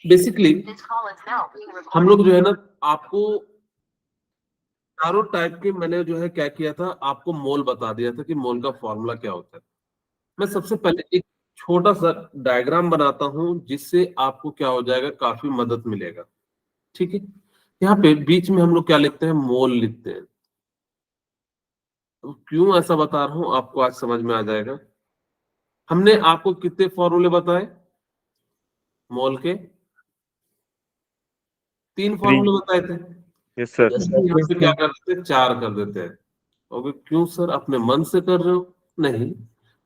Basically हम लोग जो है ना, आपको चारों टाइप के मैंने जो है क्या किया था, आपको मोल बता दिया था कि मोल का फॉर्मूला क्या होता है। मैं सबसे पहले एक छोटा सा डायग्राम बनाता हूं जिससे आपको क्या हो जाएगा, काफी मदद मिलेगा। ठीक है, यहाँ पे बीच में हम लोग क्या लिखते हैं, मोल लिखते हैं। तो क्यों ऐसा बता रहा हूं आपको आज समझ में आ जाएगा। हमने आपको कितने फॉर्मूले बताए मोल के? 3 फॉर्मूले बताए थे। Yes sir. यहाँ पे क्या कर देते हैं, 4 कर देते हैं। और क्यों सर, अपने मन से कर रहे हो? नहीं,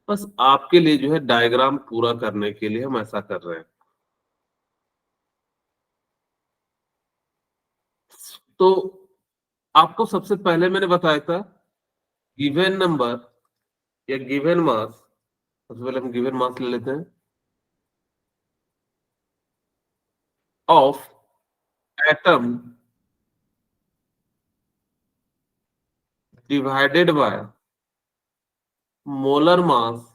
बस आपके लिए जो है डायग्राम पूरा करने के लिए हम ऐसा कर रहे हैं। तो आपको सबसे पहले मैंने बताया था गिवन नंबर या गिवन मास। सबसे पहले हम गिवन मास ले लेते हैं of atom divided by molar mass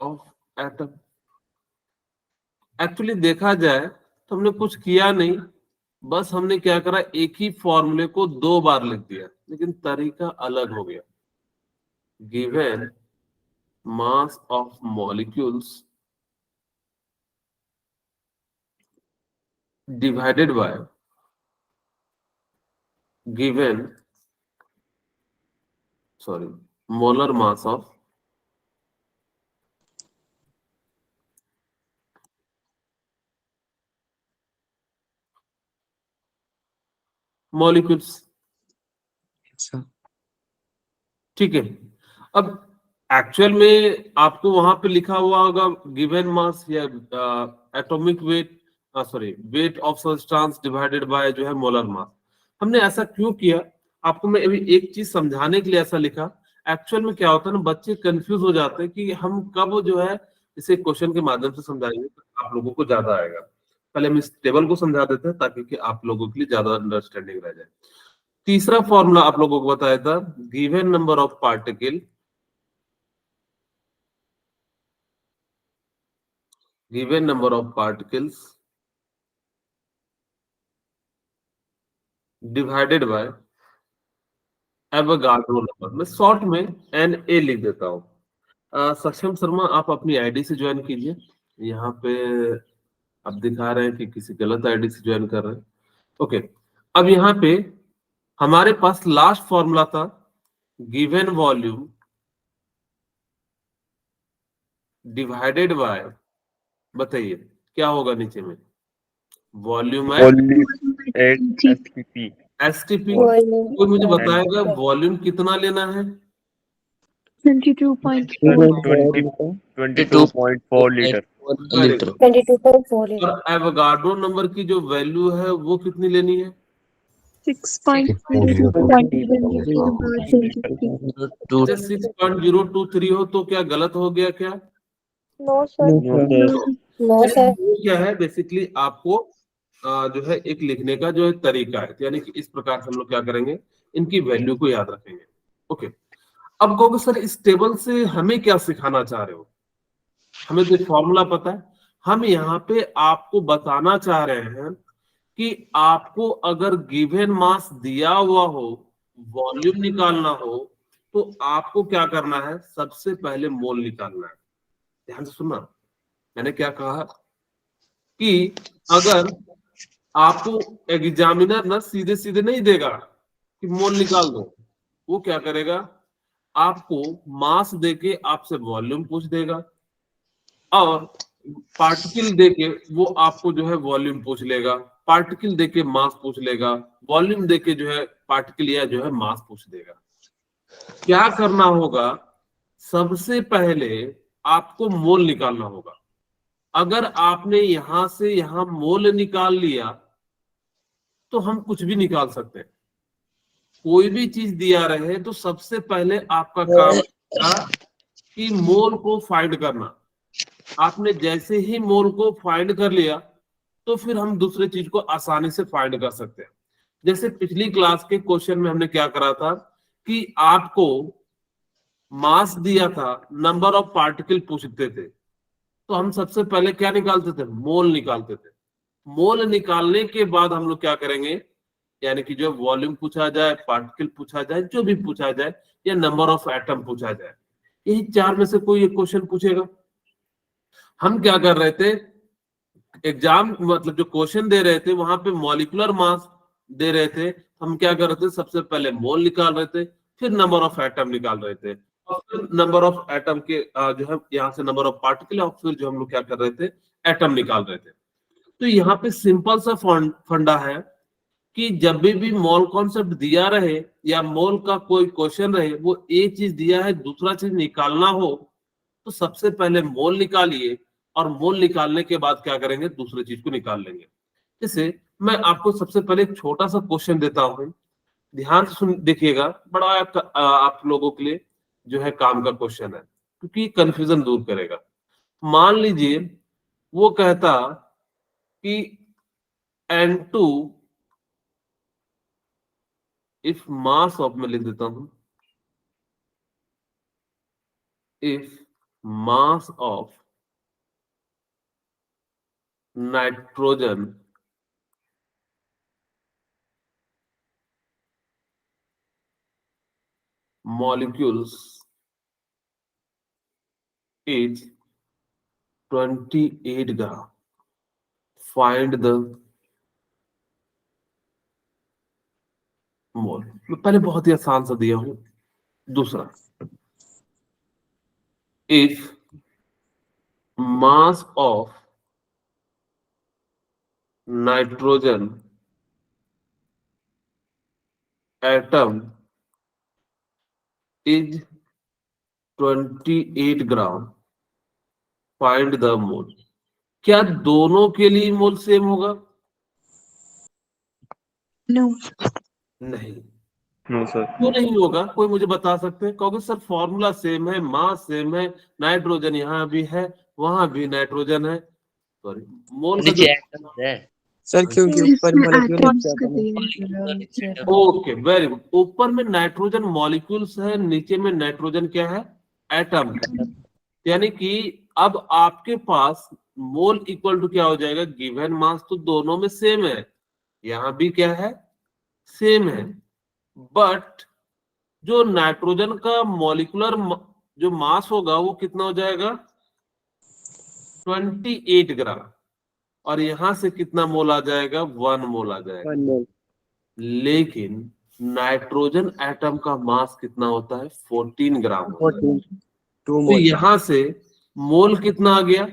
of atom. Actually देखा जाए तो हमने कुछ किया नहीं, बस हमने क्या करा, एक ही फॉर्मूले को 2 बार लिख दिया, लेकिन तरीका अलग हो गया। Given mass of molecules divided by given molar mass of molecules. ठीक है, अब एक्चुअल में आपको वहां पे लिखा हुआ होगा गिवन मास या atomic weight, weight of substance divided by जो है मोलर मास। हमने ऐसा क्यों किया, आपको मैं अभी एक चीज समझाने के लिए ऐसा लिखा। एक्चुअल में क्या होता है ना, बच्चे कंफ्यूज हो जाते हैं कि हम कब जो है इसे क्वेश्चन के माध्यम से समझाएंगे तो आप लोगों को ज्यादा आएगा। पहले हम इस टेबल को समझा देते हैं ताकि कि आप लोगों के लिए ज्यादा अंडरस्टैंडिंग रह जाए। तीसरा फॉर्मूला आप लोगों को बताया था, given number of particle given number of particles divided by Avogadro number. मैं शॉर्ट में NA लिख देता हूँ। सक्षम शर्मा, आप अपनी आईडी से ज्वाइन कीजिए। यहाँ पे आप दिखा रहे हैं कि किसी गलत आईडी से ज्वाइन कर रहे हैं। ओके, अब यहाँ पे हमारे पास लास्ट फॉर्मूला था गिवन वॉल्यूम डिवाइडेड बाय, बताइए क्या होगा नीचे में, वॉल्यूम है एसटीपी। एसटीपी। कोई मुझे बताएगा वॉल्यूम कितना लेना है? 22.4 लीटर। और एवोगाड्रो नंबर की जो वैल्यू है वो कितनी लेनी है? 6.023 हो तो क्या गलत हो गया क्या? No sir. No sir. वो क्या है, बेसिकली आपको जो है एक लिखने का जो है तरीका है, यानी कि इस प्रकार से हम लोग क्या करेंगे, इनकी वैल्यू को याद रखेंगे। ओके, अब कहोगे सर इस टेबल से हमें क्या सिखाना चाह रहे हो? हमें तो फॉर्मूला पता है, हम यहाँ पे आपको बताना चाह रहे हैं कि आपको अगर गिवन मास दिया हुआ हो, वॉल्यूम निकालना हो, तो आपको क्या करना है, सबसे पहले मोल निकालना है। ध्यान से सुनना, मैंने क्या कहा कि अगर आपको एग्जामिनर ना सीधे सीधे नहीं देगा कि मोल निकाल दो, वो क्या करेगा, आपको मास देके आपसे वॉल्यूम पूछ देगा, और पार्टिकल देके वो आपको जो है वॉल्यूम पूछ लेगा, पार्टिकल देके मास पूछ लेगा, वॉल्यूम देके जो है पार्टिकल या जो है मास पूछ देगा। क्या करना होगा, सबसे पहले आपको मोल निकालना होगा। अगर आपने यहां से यहां मोल निकाल लिया तो हम कुछ भी निकाल सकते हैं। कोई भी चीज दिया रहे तो सबसे पहले आपका काम होगा कि मोल को फाइंड करना। आपने जैसे ही मोल को फाइंड कर लिया तो फिर हम दूसरे चीज को आसानी से फाइंड कर सकते हैं। जैसे पिछली क्लास के क्वेश्चन में हमने क्या करा था कि आपको मास दिया था, नंबर ऑफ पार्टिकल पूछते थे, तो हम सबसे पहले क्या निकालते थे? मोल निकालते थे। मोल निकालने के बाद हम लोग क्या करेंगे, यानी कि जो वॉल्यूम पूछा जाए, पार्टिकल पूछा जाए, जो भी पूछा जाए, या नंबर ऑफ एटम पूछा जाए, यही चार में से कोई एक क्वेश्चन पूछेगा। हम क्या कर रहे थे, एग्जाम मतलब जो क्वेश्चन दे रहे थे वहां पे मॉलिक्यूलर मास दे रहे थे, हम क्या कर रहे थे, सबसे पहले मोल निकाल रहे थे, फिर नंबर ऑफ एटम निकाल रहे थे, और फिर नंबर ऑफ एटम के जो है यहाँ से नंबर ऑफ पार्टिकल, और फिर जो हम लोग क्या कर रहे थे, एटम निकाल रहे थे। तो यहाँ पे सिंपल सा फंडा है कि जब भी मोल कॉन्सेप्ट दिया रहे या मोल का कोई क्वेश्चन रहे, वो एक चीज दिया है, दूसरा चीज निकालना हो, तो सबसे पहले मोल निकालिए, और मोल निकालने के बाद क्या करेंगे, दूसरी चीज को निकाल लेंगे। जैसे मैं आपको सबसे पहले एक छोटा सा क्वेश्चन देता हूं, ध्यान से सुन देखिएगा, बड़ा आप लोगों के लिए जो है काम का क्वेश्चन है, क्योंकि कंफ्यूजन दूर करेगा। मान लीजिए वो कहता कि N2 इफ मास ऑफ, मैं लिख देता हूं, if mass of nitrogen molecules is 28 gram, find the mole. मैं पहले बहुत ही आसान सा दिया हूं। दूसरा, if mass of nitrogen atom is 28 gram, find the mole. क्या दोनों के लिए मोल सेम होगा? नो नहीं। No sir. क्यों नहीं होगा, कोई मुझे बता सकते हैं? क्योंकि सर फॉर्मूला सेम है, मास सेम है, नाइट्रोजन यहाँ भी है, वहां भी नाइट्रोजन है, सॉरी मोल का नीचे जो, एटम्स है। सर क्योंकि ऊपर ओके वेरी गुड, ऊपर में नाइट्रोजन मॉलिक्यूल्स है, नीचे में नाइट्रोजन क्या है, एटम। यानी कि अब आपके पास मोल इक्वल टू क्या हो जाएगा, गिवन मास तो दोनों में सेम है, यहां भी क्या है, सेम है, बट जो नाइट्रोजन का मॉलिक्यूलर जो मास होगा वो कितना हो जाएगा, 28 ग्राम, और यहां से कितना मोल आ जाएगा, 1 मोल आ जाएगा। लेकिन नाइट्रोजन एटम का मास कितना होता है, 14 ग्राम होता है। तो यहां से मोल कितना आ गया,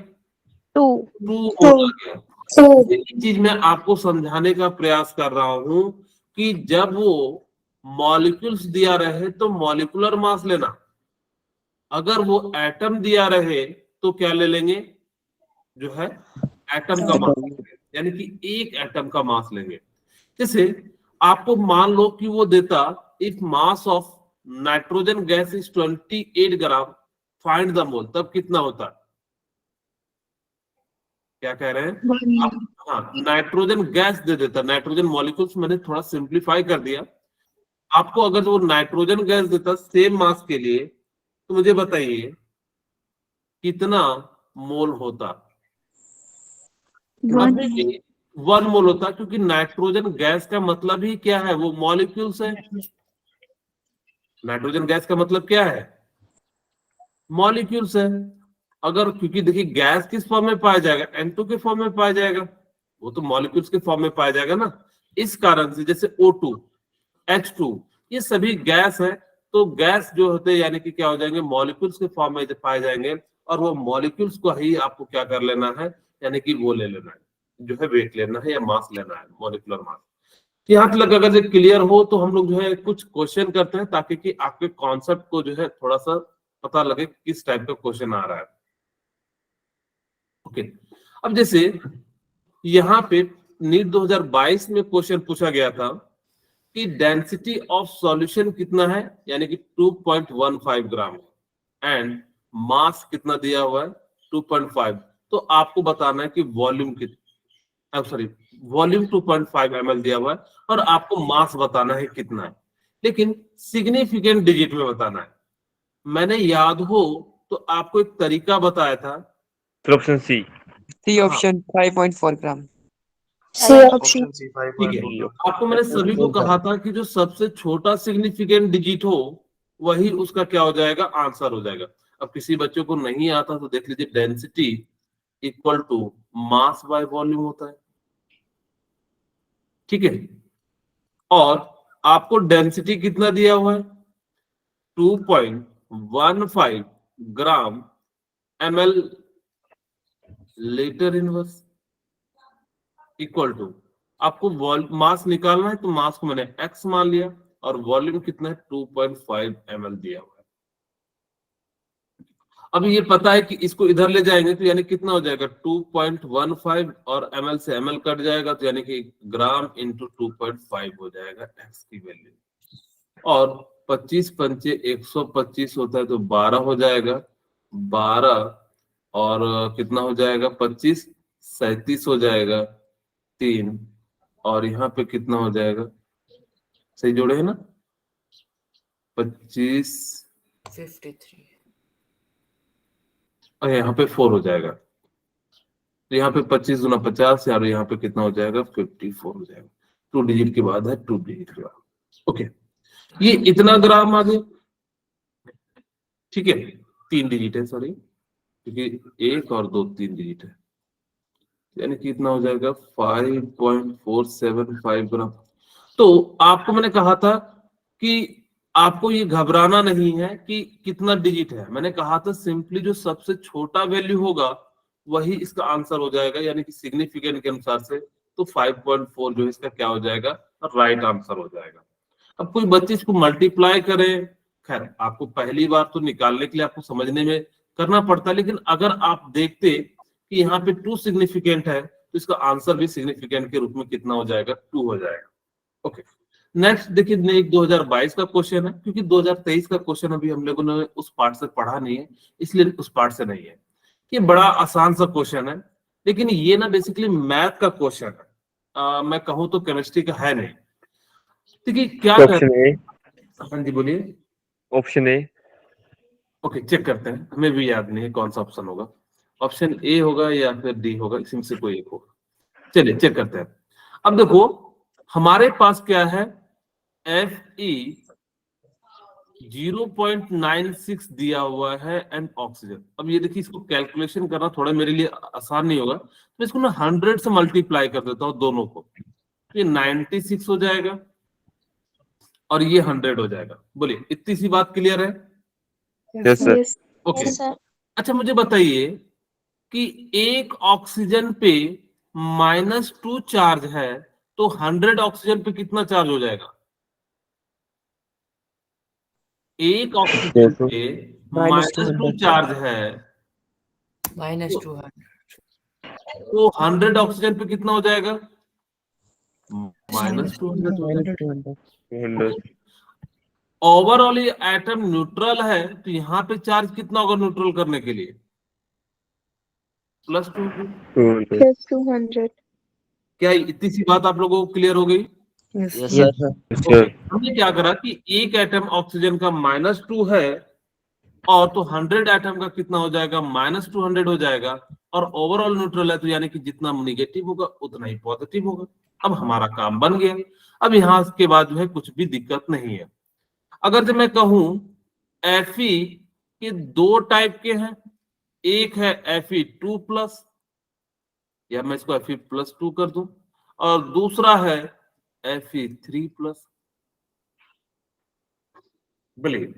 2 मोल आ गया। यही चीज मैं आपको समझाने का प्रयास कर रहा हूं कि जब वो मॉलिक्यूल्स दिया रहे तो मॉलिक्यूलर मास लेना, अगर वो एटम दिया रहे तो क्या ले लेंगे, जो है एटम का मास, यानी कि एक एटम का मास लेंगे। जैसे आपको मान लो कि वो देता, if mass of nitrogen gas is 28 gram, find the मोल, तब कितना होता? क्या कह रहे हैं आप? हाँ, नाइट्रोजन गैस दे देता, नाइट्रोजन मॉलिक्यूल्स मैंने थोड़ा सिंप्लीफाई कर दिया। आपको अगर वो नाइट्रोजन गैस देता सेम मास के लिए, तो मुझे बताइए कितना मोल होता? 1 मोल होता, क्योंकि नाइट्रोजन गैस का मतलब ही क्या है, वो मॉलिक्यूल्स है। नाइट्रोजन गैस का मतलब क्या है, मॉलिक्यूल्स है। अगर, क्योंकि देखिए गैस किस फॉर्म में पाया जाएगा, N2 के फॉर्म में पाया जाएगा, वो तो मॉलिक्यूल्स के फॉर्म में पाया जाएगा ना। इस कारण से जैसे O2, H2, ये सभी गैस है, तो गैस जो होते हैं यानी कि क्या हो जाएंगे, मॉलिक्यूल्स के फॉर्म में पाए जाएंगे, और वो मॉलिक्यूल्स को ही आपको क्या कर लेना है, यानी कि वो ले लेना है, जो है वेट लेना है या मास लेना है, मॉलिक्यूलर मास। यहाँ तक अगर ये क्लियर हो तो हम लोग जो है कुछ क्वेश्चन करते हैं, ताकि कि आपके कॉन्सेप्ट को जो है थोड़ा सा पता लगे किस टाइप का क्वेश्चन आ रहा है। ओके, अब जैसे यहाँ पे नीट 2022 में क्वेश्चन पूछा गया था कि डेंसिटी ऑफ सॉल्यूशन कितना है, यानी कि 2.15 ग्राम, एंड मास कितना दिया हुआ है, 2.5। तो आपको बताना है कि वॉल्यूम कितना, सॉरी वॉल्यूम 2.5 ml दिया हुआ है, और आपको मास बताना है कितना है, लेकिन सिग्निफिकेंट डिजिट में बताना है। मैंने याद हो तो आपको एक तरीका बताया था। Option C. C option 5.4 gram. C option ठीक है, आपको मैंने सभी को कहा था कि जो सबसे छोटा सिग्निफिकेंट डिजिट हो वही उसका क्या हो जाएगा, आंसर हो जाएगा। अब किसी बच्चों को नहीं आता तो देख लीजिए, density equal to mass by volume होता है, ठीक है। और आपको डेंसिटी कितना दिया हुआ है, 2.15 gram ml litre inverse, equal to आपको मास निकालना है तो मास को मैंने x मान लिया और वॉल्यूम कितना है 2.5 ml दिया हुआ है। अब ये पता है कि इसको इधर ले जाएंगे तो यानी कितना हो जाएगा 2.15 और ml से ml कट जाएगा तो यानी कि ग्राम इंटू 2.5 हो जाएगा x की वैल्यू। और 25 पंचे 125 होता है तो 12 हो जाएगा, 12 और कितना हो जाएगा 25 37 हो जाएगा 3, और यहाँ पे कितना हो जाएगा, सही जोड़े है ना, 25 53 और यहाँ पे 4 हो जाएगा, तो यहाँ पे 25 गुना 50 और यहाँ पे कितना हो जाएगा 54 हो जाएगा। 2 डिजिट के बाद है, 2 डिजिट के बाद। ओके, ये इतना ग्राम आ गया, ठीक है, 3 डिजिट है, सॉरी, क्योंकि 1 और 2 3 डिजिट है, यानी कितना हो जाएगा 5.475 ग्राम। तो आपको मैंने कहा था कि आपको ये घबराना नहीं है कि कितना डिजिट है, मैंने कहा था सिंपली जो सबसे छोटा वैल्यू होगा वही इसका आंसर हो जाएगा, यानी कि सिग्निफिकेंट के अनुसार से तो 5.4 जो है इसका क्या हो जाएगा, राइट आंसर हो जाएगा। अब कोई बच्चे इसको मल्टीप्लाई करे, खैर आपको पहली बार तो निकालने के लिए आपको समझने में करना पड़ता है, लेकिन अगर आप देखते कि यहाँ पे 2 सिग्निफिकेंट है तो इसका आंसर भी सिग्निफिकेंट के रूप में कितना हो जाएगा, 2 हो जाएगा। ओके, नेक्स्ट देखिए, एक 2022 का क्वेश्चन है, क्योंकि 2023 का क्वेश्चन अभी हम लोगों ने उस पार्ट से पढ़ा नहीं है इसलिए उस पार्ट से नहीं है। ये बड़ा आसान सा क्वेश्चन है, लेकिन ये ना बेसिकली मैथ का क्वेश्चन है, मैं कहूँ तो केमिस्ट्री का है नहीं। देखिए क्या ऑप्शन ए। हाँ जी बोलिए। Option A. ओके, चेक करते हैं, हमें भी याद नहीं है कौन सा ऑप्शन होगा, ऑप्शन ए होगा या फिर डी होगा, इसमें से कोई एक होगा। चलिए चेक करते हैं। अब देखो हमारे पास क्या है, Fe 0.96 दिया हुआ है एंड ऑक्सीजन। अब ये देखिए, इसको कैलकुलेशन करना थोड़ा मेरे लिए आसान नहीं होगा, तो इसको मैं 100 से मल्टीप्लाई कर देता हूँ दोनों को, ये 96 हो जाएगा और ये 100 हो जाएगा। बोलिए, इतनी सी बात क्लियर है? Yes sir. ओके, अच्छा मुझे बताइए कि एक ऑक्सीजन पे -2 चार्ज है तो 100 ऑक्सीजन पे कितना चार्ज हो जाएगा? एक ऑक्सीजन पे -2 चार्ज है -200 तो 100 ऑक्सीजन पे कितना हो जाएगा? -200 हो जाएगा। 200। ओवरऑल ये एटम न्यूट्रल है तो यहाँ पे चार्ज कितना होगा न्यूट्रल करने के लिए? +200। 200। 200। क्या इतनी सी बात आप लोगों को क्लियर हो गई? Yes sir. हमने क्या करा कि एक एटम ऑक्सीजन का -2 है और तो 100 एटम का कितना हो जाएगा, -200 हो जाएगा, और ओवरऑल न्यूट्रल है तो यानी कि जितना निगेटिव होगा उतना ही पॉजिटिव होगा। अब हमारा काम बन गया। अब यहाँ के बाद जो है कुछ भी दिक्कत नहीं है। अगर जब मैं कहूं Fe के 2 टाइप के हैं, एक है Fe2+, या मैं इसको Fe+2 कर दूं, और दूसरा है Fe3+। बोलिए,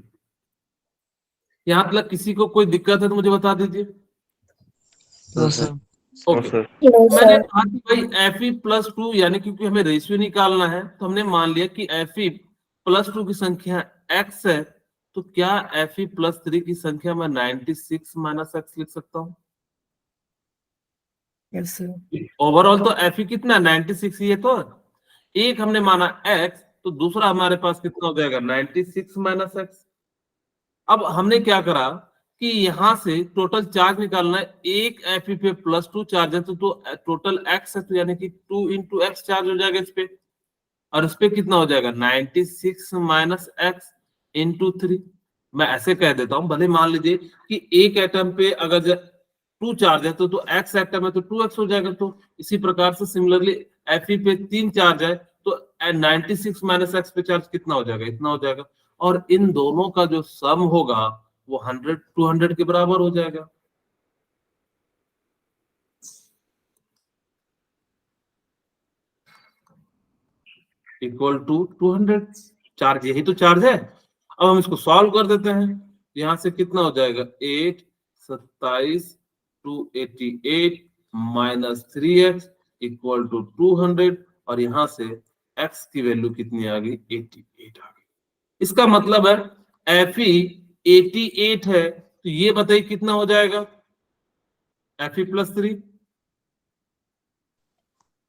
यहाँ तक किसी को कोई दिक्कत है तो मुझे बता दीजिए। ओके, मैंने कहा कि भाई Fe+2 यानी क्योंकि हमें रेशियो निकालना है तो हमने मान लिया कि Fe+2 की संख्या x है, तो क्या Fe+3 की संख्या मैं 96 - x लिख सकता हूँ? Yes sir. ओवरऑल तो Fe कितना 96 ही है, तो एक हमने माना x तो दूसरा हमारे पास कितना हो जाएगा 96 - x। अब हमने क्या करा कि यहां से टोटल चार्ज निकालना है, एक Fe पे +2 चार्ज है तो टोटल x है तो यानी कि 2 × x चार्ज हो जाएगा इस पे, और इस पे कितना हो जाएगा 96 - x × 3। मैं ऐसे कह देता हूं, भले मान लीजिए कि एक एटम पे अगर 2 चार्ज है तो x एटम है तो 2x हो जाएगा। तो इसी प्रकार से सिमिलरली Fe पे 3 चार्ज है तो 96 माइनस x पे चार्ज कितना हो जाएगा, इतना हो जाएगा। और इन दोनों का जो सम होगा वो 100 200 के बराबर हो जाएगा। इक्वल टू 200, चार्ज यही तो चार्ज है। अब हम इसको सॉल्व कर देते हैं, यहां से कितना हो जाएगा 8 27 288 माइनस 3x इक्वल टू 200 और यहां से x की वैल्यू कितनी आ गई 88 आ गई। इसका मतलब है Fe 88 है तो ये बताइए कितना हो जाएगा Fe प्लस 3,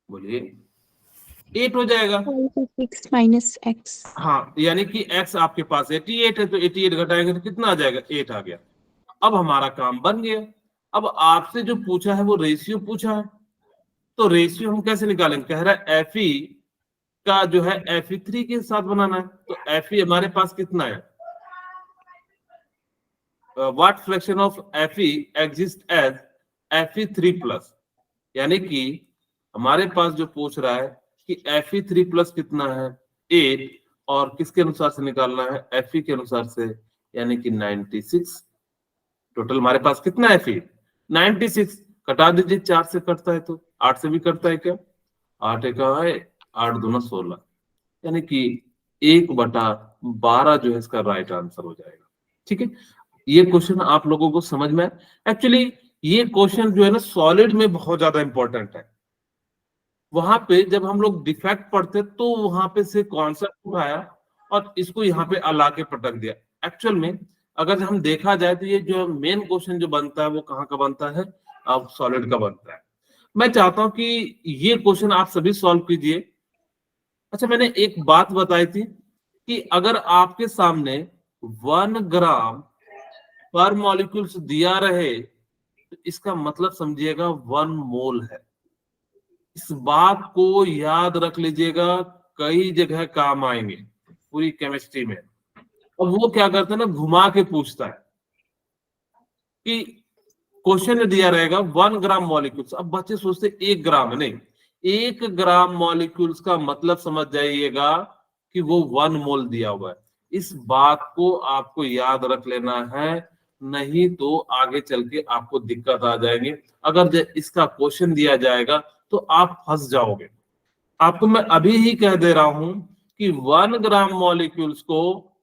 बोलिए 8 हो जाएगा। 6 माइनस x। हाँ, यानी कि x आपके पास 88 है तो 88 घटाएंगे तो कितना आ जाएगा 8 आ गया। अब हमारा काम बन गया। अब आपसे जो पूछा है वो रेशियो पूछा है, तो रेशियो हम कैसे निकालेंगे? कह रहा है Fe का जो है Fe3 के साथ बनाना है। तो Fe हमारे पास कितना है, what fraction of Fe exist as Fe3 plus, यानी कि हमारे पास जो पूछ रहा है कि Fe3 प्लस कितना है 8 और किसके अनुसार से निकालना है Fe के अनुसार से, यानी कि 96। टोटल हमारे पास कितना है Fe 96, कटा दीजिए 4 से कटता है तो 8 से भी कटता है क्या, 8 एक है 8 दूना 16, यानी कि 1/12 जो है इसका राइट आंसर हो जाएगा। ठीक है, ये क्वेश्चन आप लोगों को समझ में, एक्चुअली ये क्वेश्चन जो है ना सॉलिड में बहुत ज्यादा इंपॉर्टेंट है। वहां पे जब हम लोग डिफेक्ट पढ़ते तो वहां पे से कॉन्सेप्ट उठाया और इसको यहाँ पे अला के पटक दिया। एक्चुअल में अगर हम देखा जाए तो ये जो मेन क्वेश्चन जो बनता है वो कहाँ का बनता है, अब सॉलिड का बनता है। मैं चाहता हूं कि ये क्वेश्चन आप सभी सॉल्व कीजिए। अच्छा, मैंने एक बात बताई थी कि अगर आपके सामने 1 ग्राम पर मॉलिक्यूल्स दिया रहे तो इसका मतलब समझिएगा 1 मोल है। इस बात को याद रख लीजिएगा, कई जगह काम आएंगे पूरी केमिस्ट्री में। और वो क्या करता है ना, घुमा के पूछता है कि क्वेश्चन दिया रहेगा 1 ग्राम मॉलिक्यूल्स, अब बच्चे सोचते 1 ग्राम है, नहीं 1 ग्राम मॉलिक्यूल्स का मतलब समझ जाइएगा कि वो 1 मोल दिया हुआ है। इस बात को आपको याद रख लेना है, नहीं तो आगे चल के आपको दिक्कत आ जाएंगे। अगर इसका क्वेश्चन दिया जाएगा तो आप फंस जाओगे। आपको मैं अभी ही कह दे रहा हूं कि 1 ग्राम मॉलिक्यूल्स को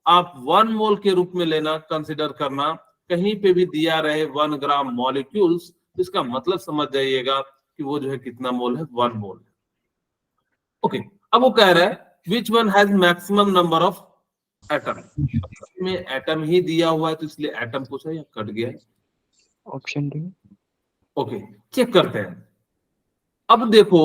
आप 1 मोल के रूप में लेना, कंसिडर करना। कहीं पे भी दिया रहे 1 ग्राम मॉलिक्यूल्स तो इसका मतलब समझ जाइएगा कि वो जो है कितना मोल है, 1 मोल है। ओके, अब वो कह रहा है which one has maximum number of atom, में एटम ही दिया हुआ है तो इसलिए एटम पूछा या कट गया है। Option D. ओके, चेक करते हैं। अब देखो,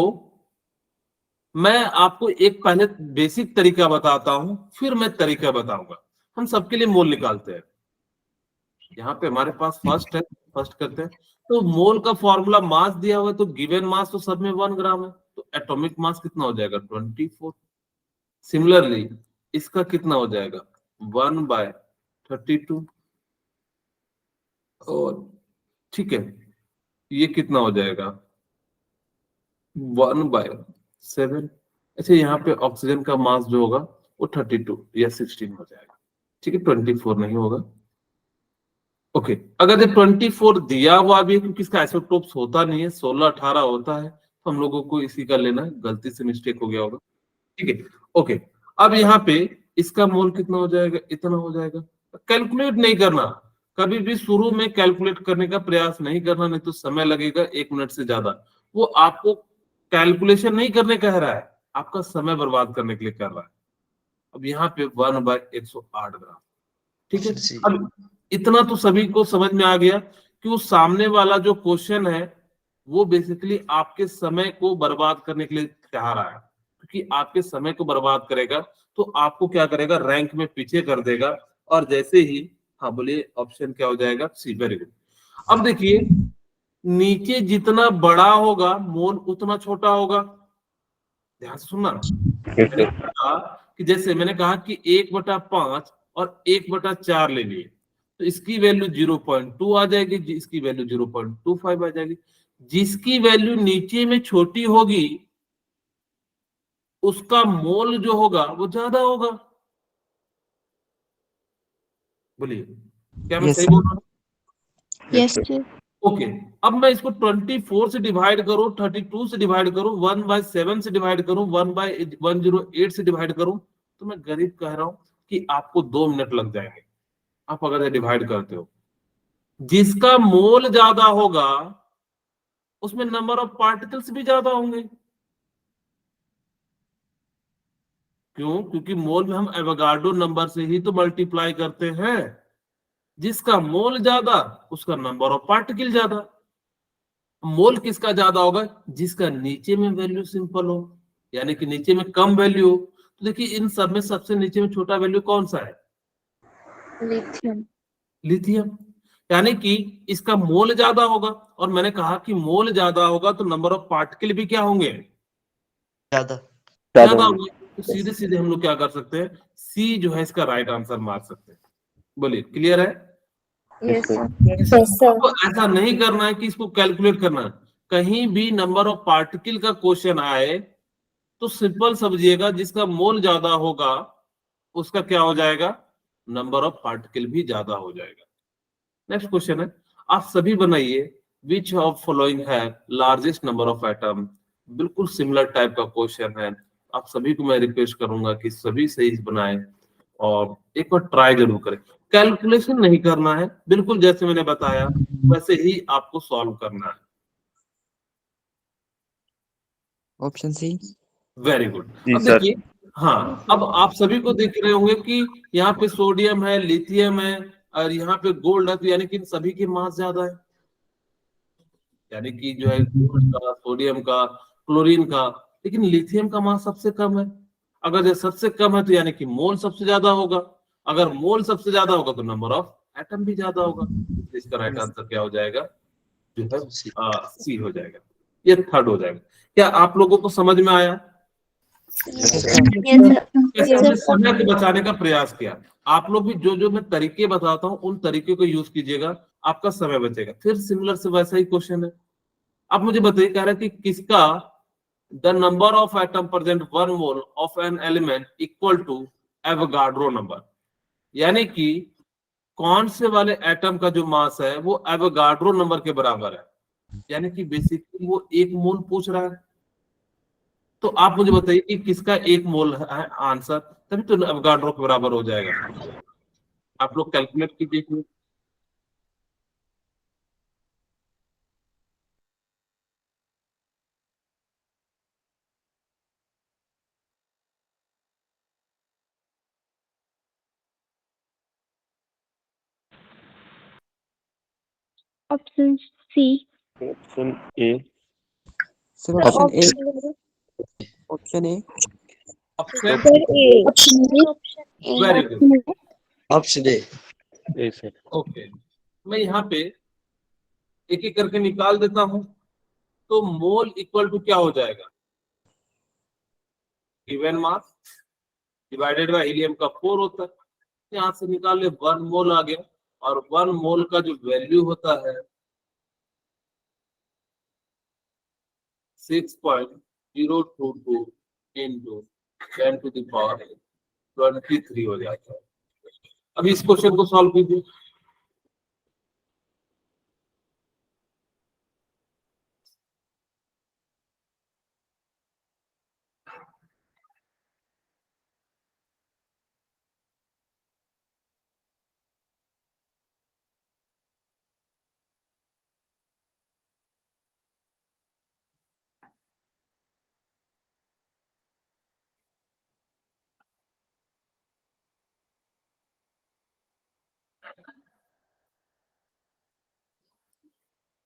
मैं आपको एक पहले बेसिक तरीका बताता हूं, फिर मैं तरीका बताऊंगा। हम सबके लिए मोल निकालते हैं। यहाँ पे हमारे पास फर्स्ट है, फर्स्ट करते हैं। तो मोल का फॉर्मूला मास दिया हुआ है तो गिवन मास तो सब में 1 ग्राम है, तो एटॉमिक मास कितना हो जाएगा 24। सिमिलरली इसका कितना हो जाएगा 1/32। और ठीक है, ये कितना हो जाएगा 1/7। अच्छा, यहाँ पे ऑक्सीजन का मास जो होगा वो 32 या 16 हो जाएगा। ठीक है, 24 नहीं होगा। ओके, अगर जब 24 दिया हुआ भी है, क्योंकि इसका आइसोटोप्स होता नहीं है, 16-18 होता है, तो हम लोगों को इसी का लेना है, गलती से मिस्टेक हो गया होगा। ठीक है, ओके। अब यहाँ पे इसका मोल कितना हो जाएगा, इतना हो जाएगा। कैलकुलेट नहीं करना, कभी भी शुरू में कैलकुलेट करने का प्रयास नहीं करना, नहीं तो समय लगेगा 1 मिनट से ज्यादा। वो आपको कैलकुलेशन नहीं करने कह रहा है, आपका समय बर्बाद करने के लिए कर रहा है। अब यहाँ पे 1/108 ग्राम। ठीक है, अब इतना तो सभी को समझ में आ गया कि वो सामने वाला जो क्वेश्चन है वो बेसिकली आपके समय को बर्बाद करने के लिए चाह रहा है। क्योंकि आपके समय को बर्बाद करेगा तो आपको क्या करेगा, रैंक में पीछे कर देगा। और जैसे ही, हाँ बोलिए, ऑप्शन क्या हो जाएगा सी, वेरी गुड। अब देखिए, नीचे जितना बड़ा होगा मोल उतना छोटा होगा। ध्यान से सुनना, मैंने कहा कि जैसे मैंने कहा कि 1/5 और 1/4 ले लिए, तो इसकी वैल्यू 0.2 आ जाएगी, इसकी वैल्यू 0.25 आ जाएगी। जिसकी वैल्यू नीचे में छोटी होगी उसका मोल जो होगा वो ज्यादा होगा। बोलिए, क्या मैं Yes, सही sir. बोल रहा हूँ? Yes, sir. ओके, अब मैं इसको 24 से डिवाइड करूं, 32 से डिवाइड करूं, 1/7 से डिवाइड करूं, 1/108 से डिवाइड करूं, तो मैं गरीब कह रहा हूं कि आपको 2 मिनट लग जाएंगे, आप अगर डिवाइड करते हो। जिसका मोल ज्यादा होगा उसमें नंबर ऑफ पार्टिकल्स भी ज्यादा होंगे। क्यों? क्योंकि मोल में हम एवोगाड्रो नंबर से ही तो मल्टीप्लाई करते हैं। जिसका मोल ज्यादा उसका नंबर ऑफ पार्टिकल ज्यादा। मोल किसका ज्यादा होगा? जिसका नीचे में वैल्यू सिंपल हो, यानी कि नीचे में कम वैल्यू हो। तो देखिए इन सब में सबसे नीचे में छोटा वैल्यू कौन सा है? Lithium. लिथियम। यानी कि इसका मोल ज्यादा होगा, और मैंने कहा कि मोल ज्यादा होगा तो नंबर ऑफ पार्टिकल भी क्या होंगे? ज्यादा ज्यादा होंगे। होंगे। तो सीधे सीधे हम लोग क्या कर सकते हैं, सी जो है इसका राइट आंसर मार सकते हैं। बोलिए, क्लियर है? Yes, sir. आपको ऐसा नहीं करना है कि इसको कैलकुलेट करना है। कहीं भी नंबर ऑफ पार्टिकल का क्वेश्चन आए तो सिंपल समझिएगा, जिसका मोल ज्यादा होगा उसका क्या हो जाएगा? नंबर ऑफ पार्टिकल भी ज्यादा हो जाएगा। नेक्स्ट क्वेश्चन है, आप सभी बनाइए, विच ऑफ फॉलोइंग है लार्जेस्ट नंबर ऑफ एटम। बिल्कुल सिमिलर टाइप का क्वेश्चन है। आप सभी को मैं रिक्वेस्ट करूंगा कि सभी सही बनाएं और एक बार ट्राई जरूर करें। कैलकुलेशन नहीं करना है, बिल्कुल जैसे मैंने बताया वैसे ही आपको सॉल्व करना है। Option C. Very good. जी अब सर। देखिए, हाँ, अब आप सभी को देख रहे होंगे कि यहाँ पे सोडियम है, लिथियम है और यहाँ पे गोल्ड है, तो यानी कि इन सभी की मास ज्यादा है। यानी कि जो है गोल्ड का, सोडियम का, क्लोरीन का, लेकिन लिथियम का मास सबसे कम है। अगर ये सबसे कम है तो यानी कि मोल सबसे ज्यादा होगा। अगर मोल सबसे ज्यादा होगा तो नंबर ऑफ एटम भी ज्यादा होगा। तो इसका राइट आंसर क्या हो जाएगा? जो है सी हो जाएगा। ये थर्ड हो जाएगा। क्या आप लोगों को समझ में आया? Yes, sir. कैसे हमने समय को बचाने का प्रयास किया। आप लोग भी जो जो मैं तरीके बताता हूँ उन तरीके को यूज कीजिएगा, आपका समय बचेगा। फिर सिमिलर से वैसा ही क्वेश्चन है। आप मुझे बताइए, कह रहे हैं कि किसका the number of atom present 1 mole of an element equal to Avogadro number. यानी कि कौन से वाले एटम का जो मास है वो एवोगाड्रो नंबर के बराबर है। यानी कि बेसिकली वो 1 मोल पूछ रहा है। तो आप मुझे बताइए कि किसका 1 मोल है आंसर, तभी तो एवोगाड्रो के बराबर हो जाएगा। आप लोग कैलकुलेट कीजिए। Option C. Option A. Sir, option A. Option A. Option A. Very good. Option A. A sir. Okay, मैं यहाँ पे एक एक करके निकाल देता हूं। तो मोल इक्वल टू क्या हो जाएगा? Given mass divided by helium का 4 होता है। यहाँ से निकाल ले, 1 मोल आ गया। और 1 मोल का जो वैल्यू होता है 6.022 इंटू 10 टू द पावर 23 हो जाता है। अब इस क्वेश्चन को सॉल्व कीजिए।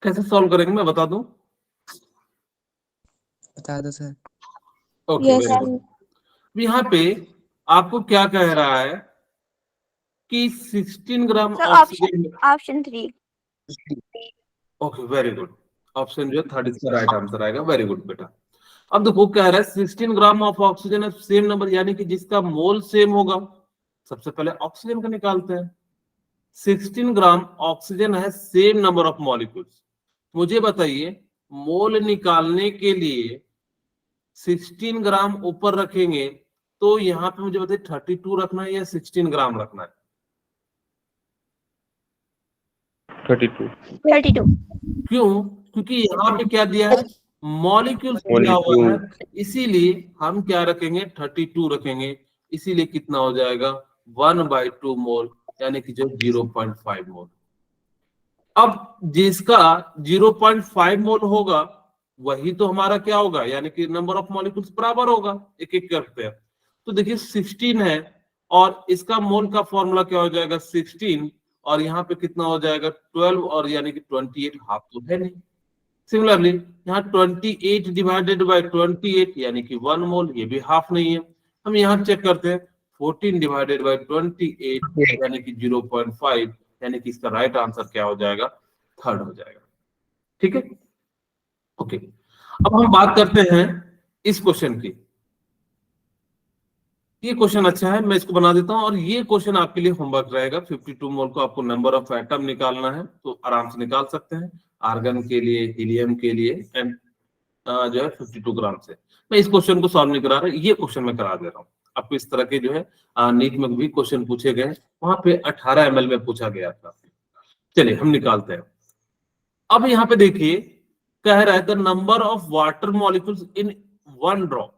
कैसे सॉल्व करेंगे मैं बता दूं? बता दो sir. Okay, Yes, very good. यहाँ पे आपको क्या कह रहा है कि 16 ग्राम Sir, oxygen. option 3. Okay, very good. Option जो थर्ड इसका राइट आंसर आएगा। वेरी गुड बेटा। अब देखो कह रहा है 16 gram of oxygen same number, यानी कि जिसका मोल सेम होगा। सबसे पहले ऑक्सीजन का निकालते हैं। 16 ग्राम ऑक्सीजन है, सेम नंबर ऑफ मॉलिक्यूल्स। मुझे बताइए मोल निकालने के लिए 16 ग्राम ऊपर रखेंगे तो यहाँ पे मुझे बताइए 32 रखना है या 16 ग्राम रखना है? 32। 32. क्यों? क्योंकि यहाँ पे क्या दिया है, मॉलिक्यूल्स दिया हुआ है, इसीलिए हम क्या रखेंगे 32 रखेंगे। इसीलिए कितना हो जाएगा 1/2 मोल, यानी कि जो 0.5 मोल। अब जिसका 0.5 मोल होगा वही तो हमारा क्या होगा, यानी कि नंबर ऑफ मॉलिक्यूल्स बराबर होगा। एक एक करते हैं तो देखिए 16 है और इसका मोल का फॉर्मूला क्या हो जाएगा 16, और यहाँ पे कितना हो जाएगा 12, और यानी कि 28, हाफ तो है नहीं। सिमिलरली यहाँ 28 डिवाइडेड बाय 28 यानी कि 1 मोल, ये भी हाफ नहीं है। हम यहाँ चेक करते हैं 14 डिवाइडेड बाय 28 यानी कि 0.5, यानी कि इसका राइट आंसर क्या हो जाएगा, थर्ड हो जाएगा। ठीक है, ओके। अब हम बात करते हैं इस क्वेश्चन की। ये क्वेश्चन अच्छा है, मैं इसको बना देता हूं, और ये क्वेश्चन आपके लिए होमवर्क रहेगा। 52 मोल को आपको नंबर ऑफ एटम निकालना है, तो आराम से निकाल सकते हैं। आर्गन के लिए, हीलियम के लिए, एंड जो है 52 ग्राम से। मैं इस क्वेश्चन को सॉल्व नहीं करा रहा, ये क्वेश्चन मैं करा दे रहा हूँ आपको। इस तरह के जो है नीट में भी क्वेश्चन पूछे गए, वहां पे 18 ml में पूछा गया था। चलिए हम निकालते हैं। अब यहाँ पे देखिए कह रहा है the number of water molecules in 1 drop,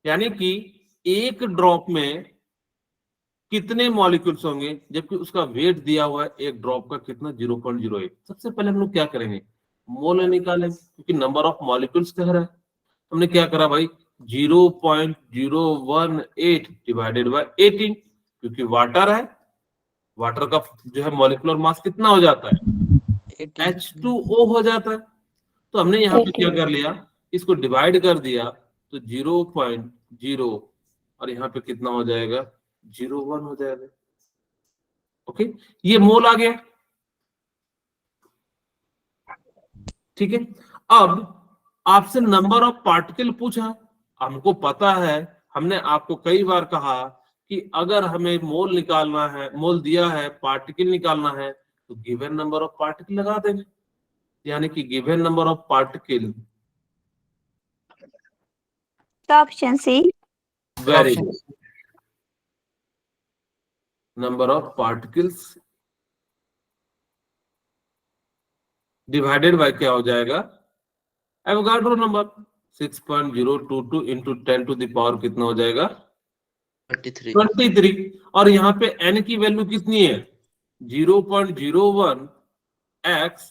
यानी कि एक ड्रॉप में कितने मॉलिक्यूल्स होंगे, जबकि उसका वेट दिया हुआ है एक ड्रॉप का कितना 0.08। सबसे पहले हम लोग क्या करेंगे, मोल निकालें, क्योंकि नंबर ऑफ मॉलिक्यूल्स कह रहा है। हमने क्या करा भाई 0.018 डिवाइडेड बाय 18, क्योंकि वाटर है, वाटर का जो है मॉलिक्यूलर मास कितना हो जाता है, H2O हो जाता है। तो हमने यहाँ पे क्या कर लिया, इसको डिवाइड कर दिया, तो 0.0 और यहाँ पे कितना हो जाएगा 0.1 हो जाएगा। ओके, ये मोल आ गया। ठीक है, अब आपसे नंबर ऑफ पार्टिकल पूछा। हमको पता है, हमने आपको कई बार कहा कि अगर हमें मोल निकालना है, मोल दिया है, पार्टिकल निकालना है, तो गिवन नंबर ऑफ पार्टिकल लगा देंगे, यानी कि given number of particle. Option C. Very good, number of particles divided by क्या हो जाएगा, Avogadro number 6.022 into 10 to the power कितना हो जाएगा 23। और यहाँ पे n की वैल्यू कितनी है 0.01 x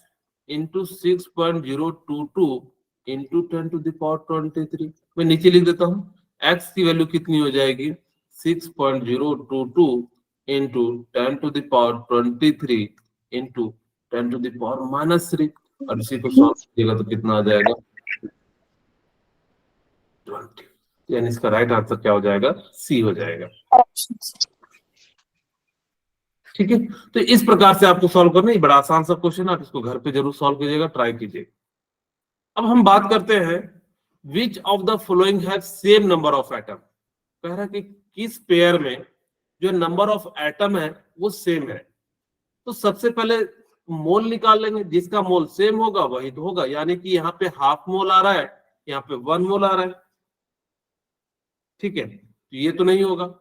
into 6.022 into 10 to the power 23। मैं नीचे लिख देता हूँ, x की वैल्यू कितनी हो जाएगी 6.022 into 10 to the power 23 into 10 to the power -3, और इसी को सॉल्व कीजिएगा तो कितना आ जाएगा 20, यानी इसका राइट आंसर क्या हो जाएगा, सी हो जाएगा। ठीक है, तो इस प्रकार से आपको सॉल्व करना है, बड़ा आसान सा क्वेश्चन, आप इसको घर पे जरूर सॉल्व कीजिएगा, ट्राई कीजिएगा। अब हम बात करते हैं which of the following have same number of atom. कह रहा है कि किस पेयर में जो नंबर ऑफ एटम है वो सेम है। तो सबसे पहले मोल निकाल लेंगे, जिसका मोल सेम होगा वही तो होगा, यानी कि यहाँ पे हाफ मोल आ रहा है, यहाँ पे 1 मोल आ रहा है। ठीक है, तो ये तो नहीं होगा।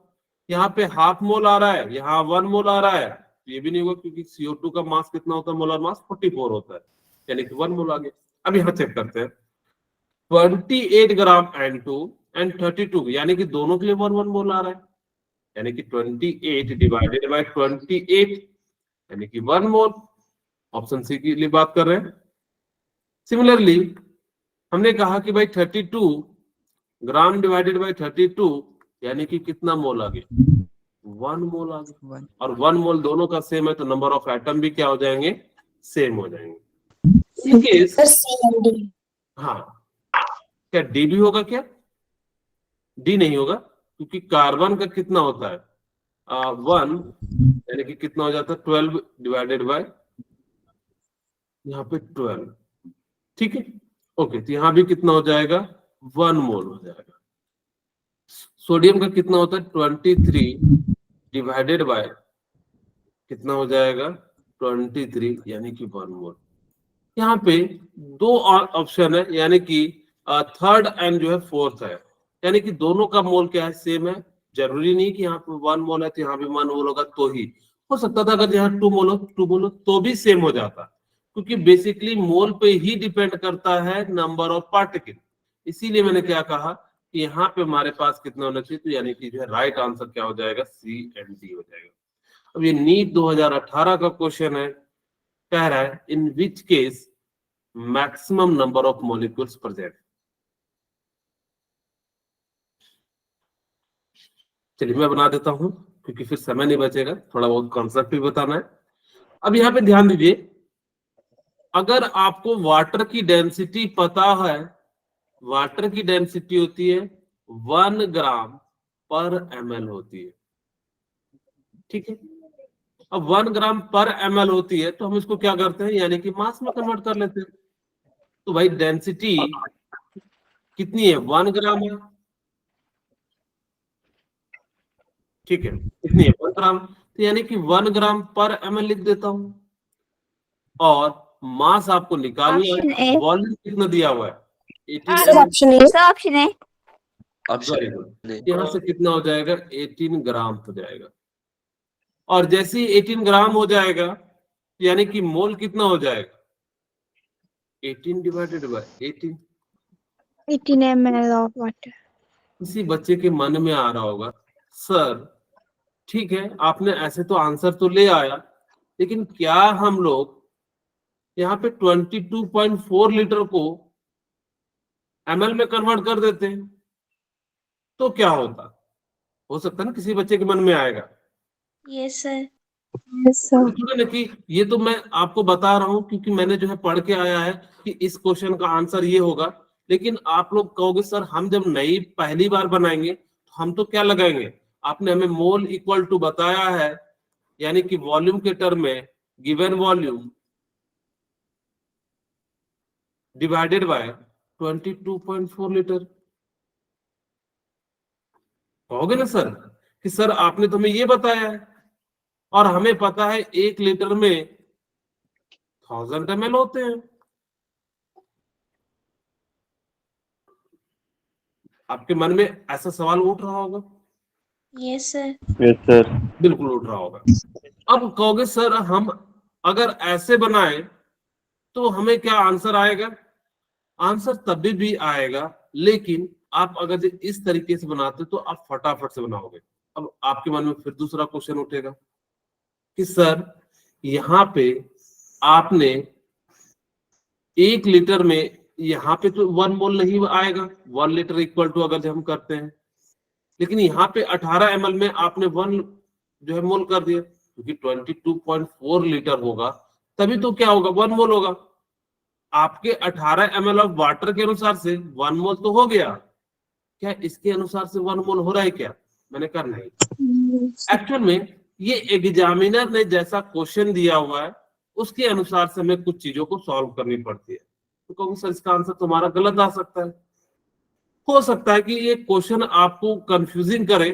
यहाँ पे हाफ मोल आ रहा है, यहाँ 1 मोल आ रहा है, तो ये भी नहीं होगा, क्योंकि CO2 का मास कितना होता है, मोलर मास 44 होता है, यानी कि 1 मोल आ गया। अब यहाँ चेक करते हैं 28 ग्राम N2 एंड 32, यानी कि दोनों के लिए 1 मोल आ रहा है, यानी कि 28 डिवाइडेड बाय 28 यानी कि 1 मोल। ऑप्शन सी के लिए बात कर रहे हैं। सिमिलरली हमने कहा कि भाई 32 ग्राम डिवाइडेड बाय 32 यानी कि कितना मोल आ गया 1 मोल आ गया, और 1 मोल दोनों का सेम है, तो नंबर ऑफ एटम भी क्या हो जाएंगे, सेम हो जाएंगे। हाँ, क्या डी भी होगा क्या, डी नहीं होगा, क्योंकि कार्बन का कितना होता है 1, यानी कि कितना हो जाता है 12 डिवाइडेड बाय यहाँ पे 12। ठीक है, ओके, तो यहाँ भी कितना हो जाएगा 1 मोल हो जाएगा। सोडियम का कितना होता है 23 डिवाइडेड बाय कितना हो जाएगा 23 यानी कि 1 मोल। यहाँ पे दो ऑप्शन है, यानी कि थर्ड एंड जो है फोर्थ है, यानी कि दोनों का मोल क्या है सेम है। जरूरी नहीं कि यहाँ पे 1 मोल है तो यहाँ भी 1 मोल होगा, तो ही हो सकता था अगर यहाँ 2 मोल हो तो भी सेम हो जाता, क्योंकि बेसिकली मोल पे ही डिपेंड करता है नंबर ऑफ पार्टिकल। इसीलिए मैंने क्या कहा कि यहाँ पे हमारे पास कितना होना चाहिए, तो यानी कि जो है राइट आंसर क्या हो जाएगा सी एंड डी हो जाएगा। अब ये नीट 2018 का क्वेश्चन है, कह रहा है in which case maximum number of molecules present. चलिए मैं बना देता हूं क्योंकि फिर समय नहीं बचेगा, थोड़ा बहुत कॉन्सेप्ट भी बताना है। अब यहाँ पे ध्यान दीजिए, अगर आपको वाटर की डेंसिटी पता है, वाटर की डेंसिटी होती है 1 ग्राम पर ml होती है, ठीक है। अब 1 ग्राम पर ml होती है तो हम इसको क्या करते हैं, यानी कि मास में कन्वर्ट कर लेते हैं। तो भाई डेंसिटी कितनी है 1 ग्राम है, ठीक है, कितनी है 1 ग्राम, तो यानी कि 1 ग्राम पर ml लिख देता हूं। और मास आपको निकालना ऑप्शन है, ए। वॉल्यूम कितना दिया हुआ है 18 sir option A. Sir option A. Very good. यहाँ से कितना हो जाएगा 18 ग्राम हो जाएगा। और जैसे ही 18 ग्राम हो जाएगा यानी कि मोल कितना हो जाएगा 18 divided by 18। 18 ml of water. किसी बच्चे के मन में आ रहा होगा सर ठीक है आपने ऐसे तो आंसर तो ले आया, लेकिन क्या हम लोग यहाँ पे 22.4 लीटर को ml में कन्वर्ट कर देते हैं तो क्या होता, हो सकता है ना किसी बच्चे के मन में आएगा। Yes sir. ना कि ये तो मैं आपको बता रहा हूँ क्योंकि मैंने जो है पढ़ के आया है कि इस क्वेश्चन का आंसर ये होगा, लेकिन आप लोग कहोगे सर हम जब नई पहली बार बनाएंगे तो हम तो क्या लगाएंगे, आपने हमें मोल इक्वल टू बताया है, यानी कि वॉल्यूम के टर्म में given volume divided by 22.4 litre. कहोगे ना सर कि सर आपने तो हमें ये बताया है और हमें पता है 1 लीटर में 1000 ml होते हैं। आपके मन में ऐसा सवाल उठ रहा होगा। Yes sir. Yes sir. बिल्कुल उठ रहा होगा। अब कहोगे सर हम अगर ऐसे बनाए तो हमें क्या आंसर आएगा, आंसर तभी भी आएगा, लेकिन आप अगर इस तरीके से बनाते तो आप फटाफट से बनाओगे। अब आपके मन में फिर दूसरा क्वेश्चन उठेगा कि सर यहाँ पे आपने 1 लीटर में, यहाँ पे तो 1 मोल नहीं आएगा, 1 लीटर इक्वल टू अगर हम करते हैं, लेकिन यहाँ पे 18 ml में आपने 1 जो है मोल कर दिया, क्योंकि 22.4 लीटर होगा तभी तो क्या होगा 1 मोल होगा। आपके 18 ml ऑफ वाटर के अनुसार से 1 मोल तो हो गया, क्या इसके अनुसार से 1 मोल हो रहा है क्या, मैंने कहा नहीं। एक्चुअल में ये एग्जामिनर ने जैसा क्वेश्चन दिया हुआ है उसके अनुसार से हमें कुछ चीजों को सॉल्व करनी पड़ती है। तो कहूँगा सर इसका आंसर तुम्हारा गलत आ सकता है। हो सकता है कि ये क्वेश्चन आपको कंफ्यूजिंग करे,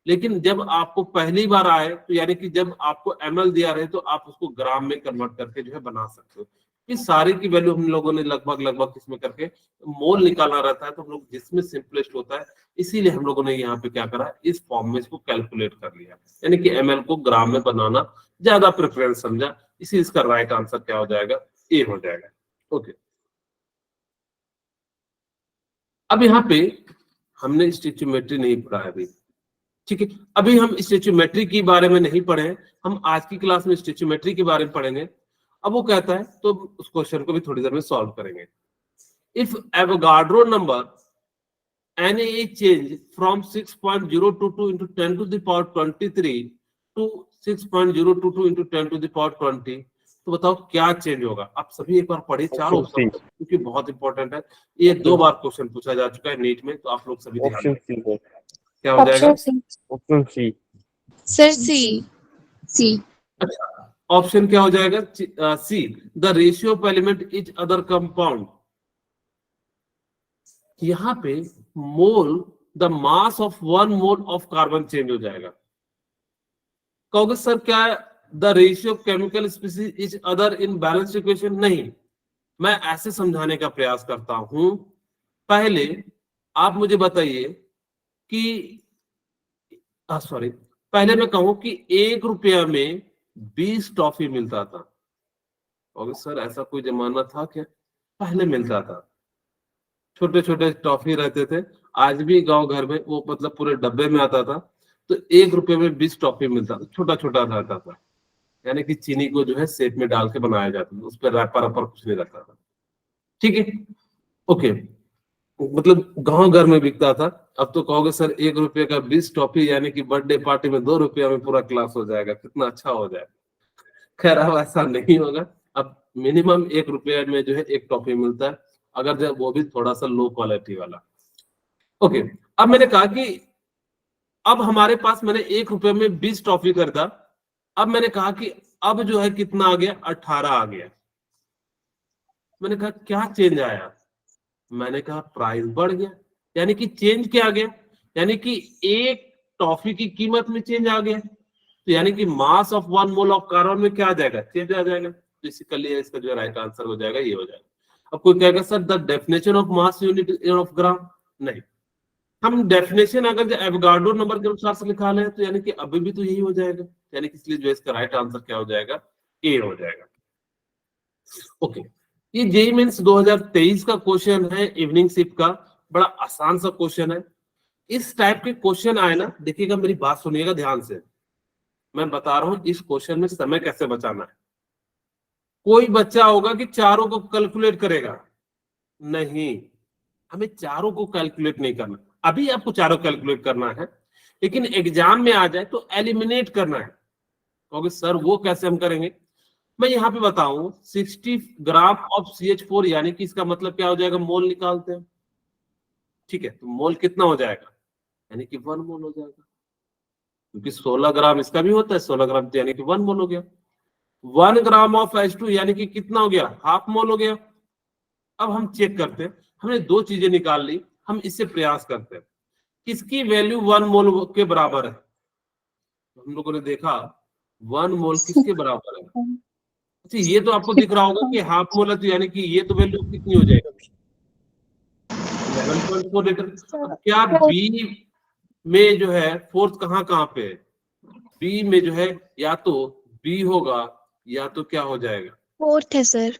लेकिन जब आपको पहली बार आए तो यानी कि जब आपको ml दिया रहे तो आप उसको ग्राम में कन्वर्ट करके जो है बना सकते हो। इस सारे की वैल्यू हम लोगों ने लगभग इसमें करके मोल निकालना रहता है, तो हम लोग जिसमें सिंपलेस्ट होता है इसीलिए हम लोगों ने यहाँ पे क्या करा इस फॉर्म में इसको कैलकुलेट कर लिया, यानी कि ml को ग्राम में बनाना ज्यादा प्रेफरेंस समझा, इसी इसका राइट आंसर क्या हो जाएगा ए हो जाएगा। ओके, अब यहाँ पे हमने स्टेचोमेट्री नहीं पढ़ा है अभी, ठीक है, अभी हम स्टेचोमेट्री के बारे में नहीं पढ़े, हम आज की क्लास में स्टेचोमेट्री के बारे में पढ़ेंगे। अब वो कहता है तो उस क्वेश्चन को भी थोड़ी देर में सॉल्व करेंगे। If Avogadro number Na change from 6.022 into 10 to the power 23 to 6.022 into 10 to the power 20, तो बताओ क्या चेंज होगा। आप सभी एक बार पढ़िए चारों ऑप्शन क्योंकि बहुत इंपॉर्टेंट है, ये 2 बार क्वेश्चन पूछा जा चुका है नीट में, तो आप लोग सभी ध्यान ऑप्शन सी सर। क्या हो जाएगा ऑप्शन सी सर सी। अच्छा, ऑप्शन क्या हो जाएगा C, the ratio of element each other compound. यहाँ पे mole the mass of 1 mole of carbon change हो जाएगा। कहोगे सर क्या the ratio of chemical species each other in balance equation? नहीं, मैं ऐसे समझाने का प्रयास करता हूं। पहले आप मुझे बताइए कि सॉरी, पहले मैं कहूं कि 1 रुपया में 20 टॉफी मिलता था। और सर ऐसा कोई जमाना था क्या? पहले मिलता था, छोटे छोटे टॉफी रहते थे। आज भी गांव घर में वो मतलब पूरे डब्बे में आता था। तो 1 रुपये में 20 टॉफी मिलता था, छोटा छोटा रहता था, यानी कि चीनी को जो है शेप में डाल के बनाया जाता था, उस पर रैपर अपर कुछ नहीं रहता था। ठीक है, ओके, मतलब गांव घर में बिकता था। अब तो कहोगे सर 1 रुपये का 20 टॉफी, यानी कि बर्थडे पार्टी में 2 रुपया में पूरा क्लास हो जाएगा, कितना अच्छा हो जाएगा। खैर अब ऐसा नहीं होगा। अब मिनिमम 1 रुपये में जो है 1 टॉफी मिलता है, अगर जब वो भी थोड़ा सा लो क्वालिटी वाला। ओके, अब मैंने कहा कि अब हमारे पास मैंने 1 रुपये में 20 टॉफी खरीदा। अब मैंने कहा कि अब जो है कितना आ गया? 18 आ गया। मैंने कहा क्या चेंज आया? मैंने कहा प्राइस बढ़ गया। यानी कि चेंज क्या आ गया? यानी कि 1 टॉफी की कीमत में चेंज आ गया। तो यानी कि मास ऑफ 1 मोल ऑफ कार्बन में क्या आ जाएगा? चेंज आ जाएगा। तो बेसिकली इसका जो राइट आंसर हो जाएगा, ये हो जाएगा। अब कोई कहेगा sir the definition of mass unit of gram? नहीं, हम डेफिनेशन अगर जो एवोगाड्रो नंबर के अनुसार से निकाले तो यानी कि अभी भी तो यही हो जाएगा। यानी कि इसलिए जो इसका राइट आंसर क्या हो जाएगा? ए हो जाएगा। ओके, ये जेईई मेंस 2023 का क्वेश्चन है, इवनिंग शिफ्ट का। बड़ा आसान सा क्वेश्चन है। इस टाइप के क्वेश्चन आए ना, देखिएगा, मेरी बात सुनिएगा ध्यान से। मैं बता रहा हूं इस क्वेश्चन में समय कैसे बचाना है। कोई बच्चा होगा कि चारों को कैलकुलेट करेगा, नहीं, हमें चारों को कैलकुलेट नहीं करना। अभी आपको चारों कैलकुलेट करना है, लेकिन एग्जाम में आ जाए तो एलिमिनेट करना है। क्योंकि सर वो कैसे हम करेंगे? मैं यहाँ पे बताऊं 60 ग्राम ऑफ CH4, यानी कि इसका मतलब क्या हो जाएगा? मोल निकालते हैं। ठीक है, तो मोल कितना हो जाएगा? यानी कि 1 मोल हो जाएगा, क्योंकि 16 ग्राम इसका भी होता है, 16 ग्राम यानी कि 1 मोल हो गया। 1 ग्राम ऑफ H2 यानी कि कितना हो गया? हाफ मोल हो गया। अब हम चेक करते हैं, हमने 2 चीजें निकाल ली, हम इससे प्रयास करते हैं किसकी वैल्यू 1 मोल के बराबर है। हम लोगों ने देखा 1 मोल किसके बराबर है? अच्छा, ये तो आपको दिख रहा होगा कि हाफ मोल है, तो यानी कि ये तो वैल्यू कितनी हो जाएगी? 11.4 लीटर। अब क्या बी में जो है फोर्थ कहाँ कहाँ पे है? बी में जो है या तो बी होगा या तो क्या हो जाएगा? 4th है सर।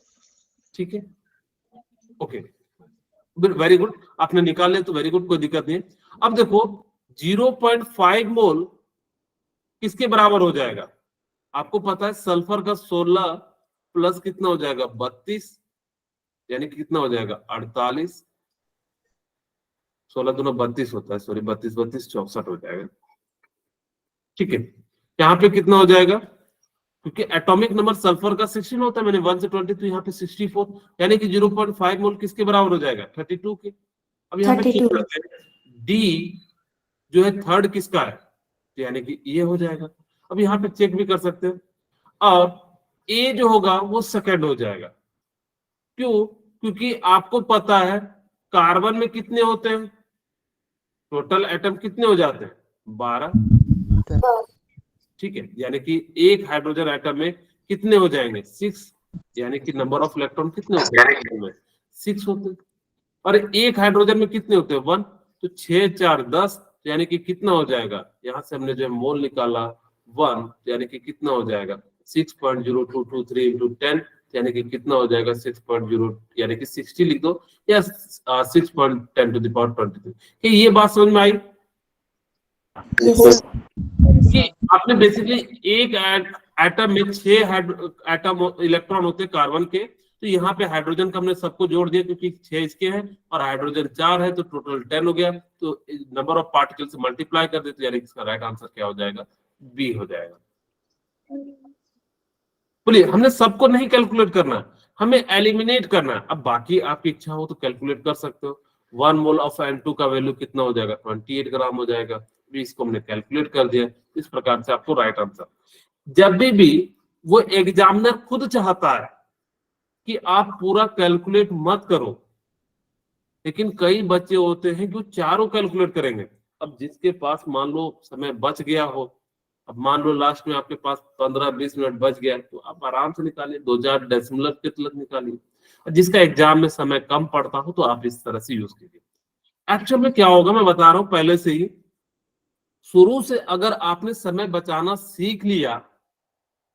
ठीक है, ओके, वेरी गुड, आपने निकाल लिया तो वेरी गुड, कोई दिक्कत नहीं है। अब देखो 0.5 मोल किसके बराबर हो जाएगा? आपको पता है सल्फर का 16 प्लस कितना हो जाएगा? 32, यानी कि कितना हो जाएगा? 48। 16 दूना 32 होता है, सॉरी 32 32 64 हो जाएगा। ठीक है, यहाँ पे कितना हो जाएगा? क्योंकि एटॉमिक नंबर सल्फर का 16 होता है, मैंने 1 से 20, तो यहाँ पे 64, यानी कि 0.5 मोल किसके बराबर हो जाएगा? 32 के। अब यहाँ पे चेक करते हैं डी जो है थर्ड किसका है, तो यानी कि ये हो जाएगा। अब यहाँ पे चेक भी कर सकते हैं। और ए जो होगा वो सेकंड हो जाएगा। क्यों? क्योंकि आपको पता है कार्बन में कितने होते हैं? टोटल एटम कितने हो जाते हैं? 12। ठीक है, यानी कि एक हाइड्रोजन एटम में कितने हो जाएंगे? 6, यानी कि नंबर ऑफ इलेक्ट्रॉन कितने होते हैं? 6 होते हैं। और एक हाइड्रोजन में कितने होते हैं? 1, तो 6 4 10, यानी कि कितना हो जाएगा? यहां से हमने जो मोल निकाला 1, यानी कि कितना हो जाएगा? 6.0223 into 10, यानी कि कितना हो जाएगा? 6.0, यानी कि 60 लिख दो, या 6.10 to the power 23। कि ये बात समझ में आई कि आपने बेसिकली एक एटम में 6 एटम इलेक्ट्रॉन होते हैं कार्बन के, तो यहाँ पे हाइड्रोजन का हमने सबको जोड़ दिया क्योंकि 6 इसके हैं और हाइड्रोजन 4 है, तो टोटल 10 हो गया। तो नंबर ऑफ पार्टिकल से मल्टीप्लाई कर देते, यानी इसका राइट आंसर क्या हो जाएगा? बी हो जाएगा। बोलिए, हमने सबको नहीं कैलकुलेट करना, हमें एलिमिनेट करना। अब बाकी आपकी इच्छा हो तो कैलकुलेट कर सकते हो। 1 मोल ऑफ N2 का वैल्यू कितना हो जाएगा? 28 ग्राम हो जाएगा। भी इसको हमने कैलकुलेट कर दिया। इस प्रकार से आपको राइट आंसर। जब भी वो एग्जामिनर खुद चाहता है कि आप पूरा कैलकुलेट मत करो, लेकिन कई बच्चे होते हैं कि वो चारों कैलकुलेट करेंगे। अब जिसके पास मान लो समय बच गया हो, अब मान लो लास्ट में आपके पास 15-20 मिनट बच गया, तो आप आराम से निकालिए, 2-4 डेसिमलर के तलक निकालिए। और जिसका एग्जाम में समय कम पड़ता हो तो आप इस तरह से यूज कीजिए। एक्चुअल में क्या होगा मैं बता रहा हूं पहले से ही, शुरू से अगर आपने समय बचाना सीख लिया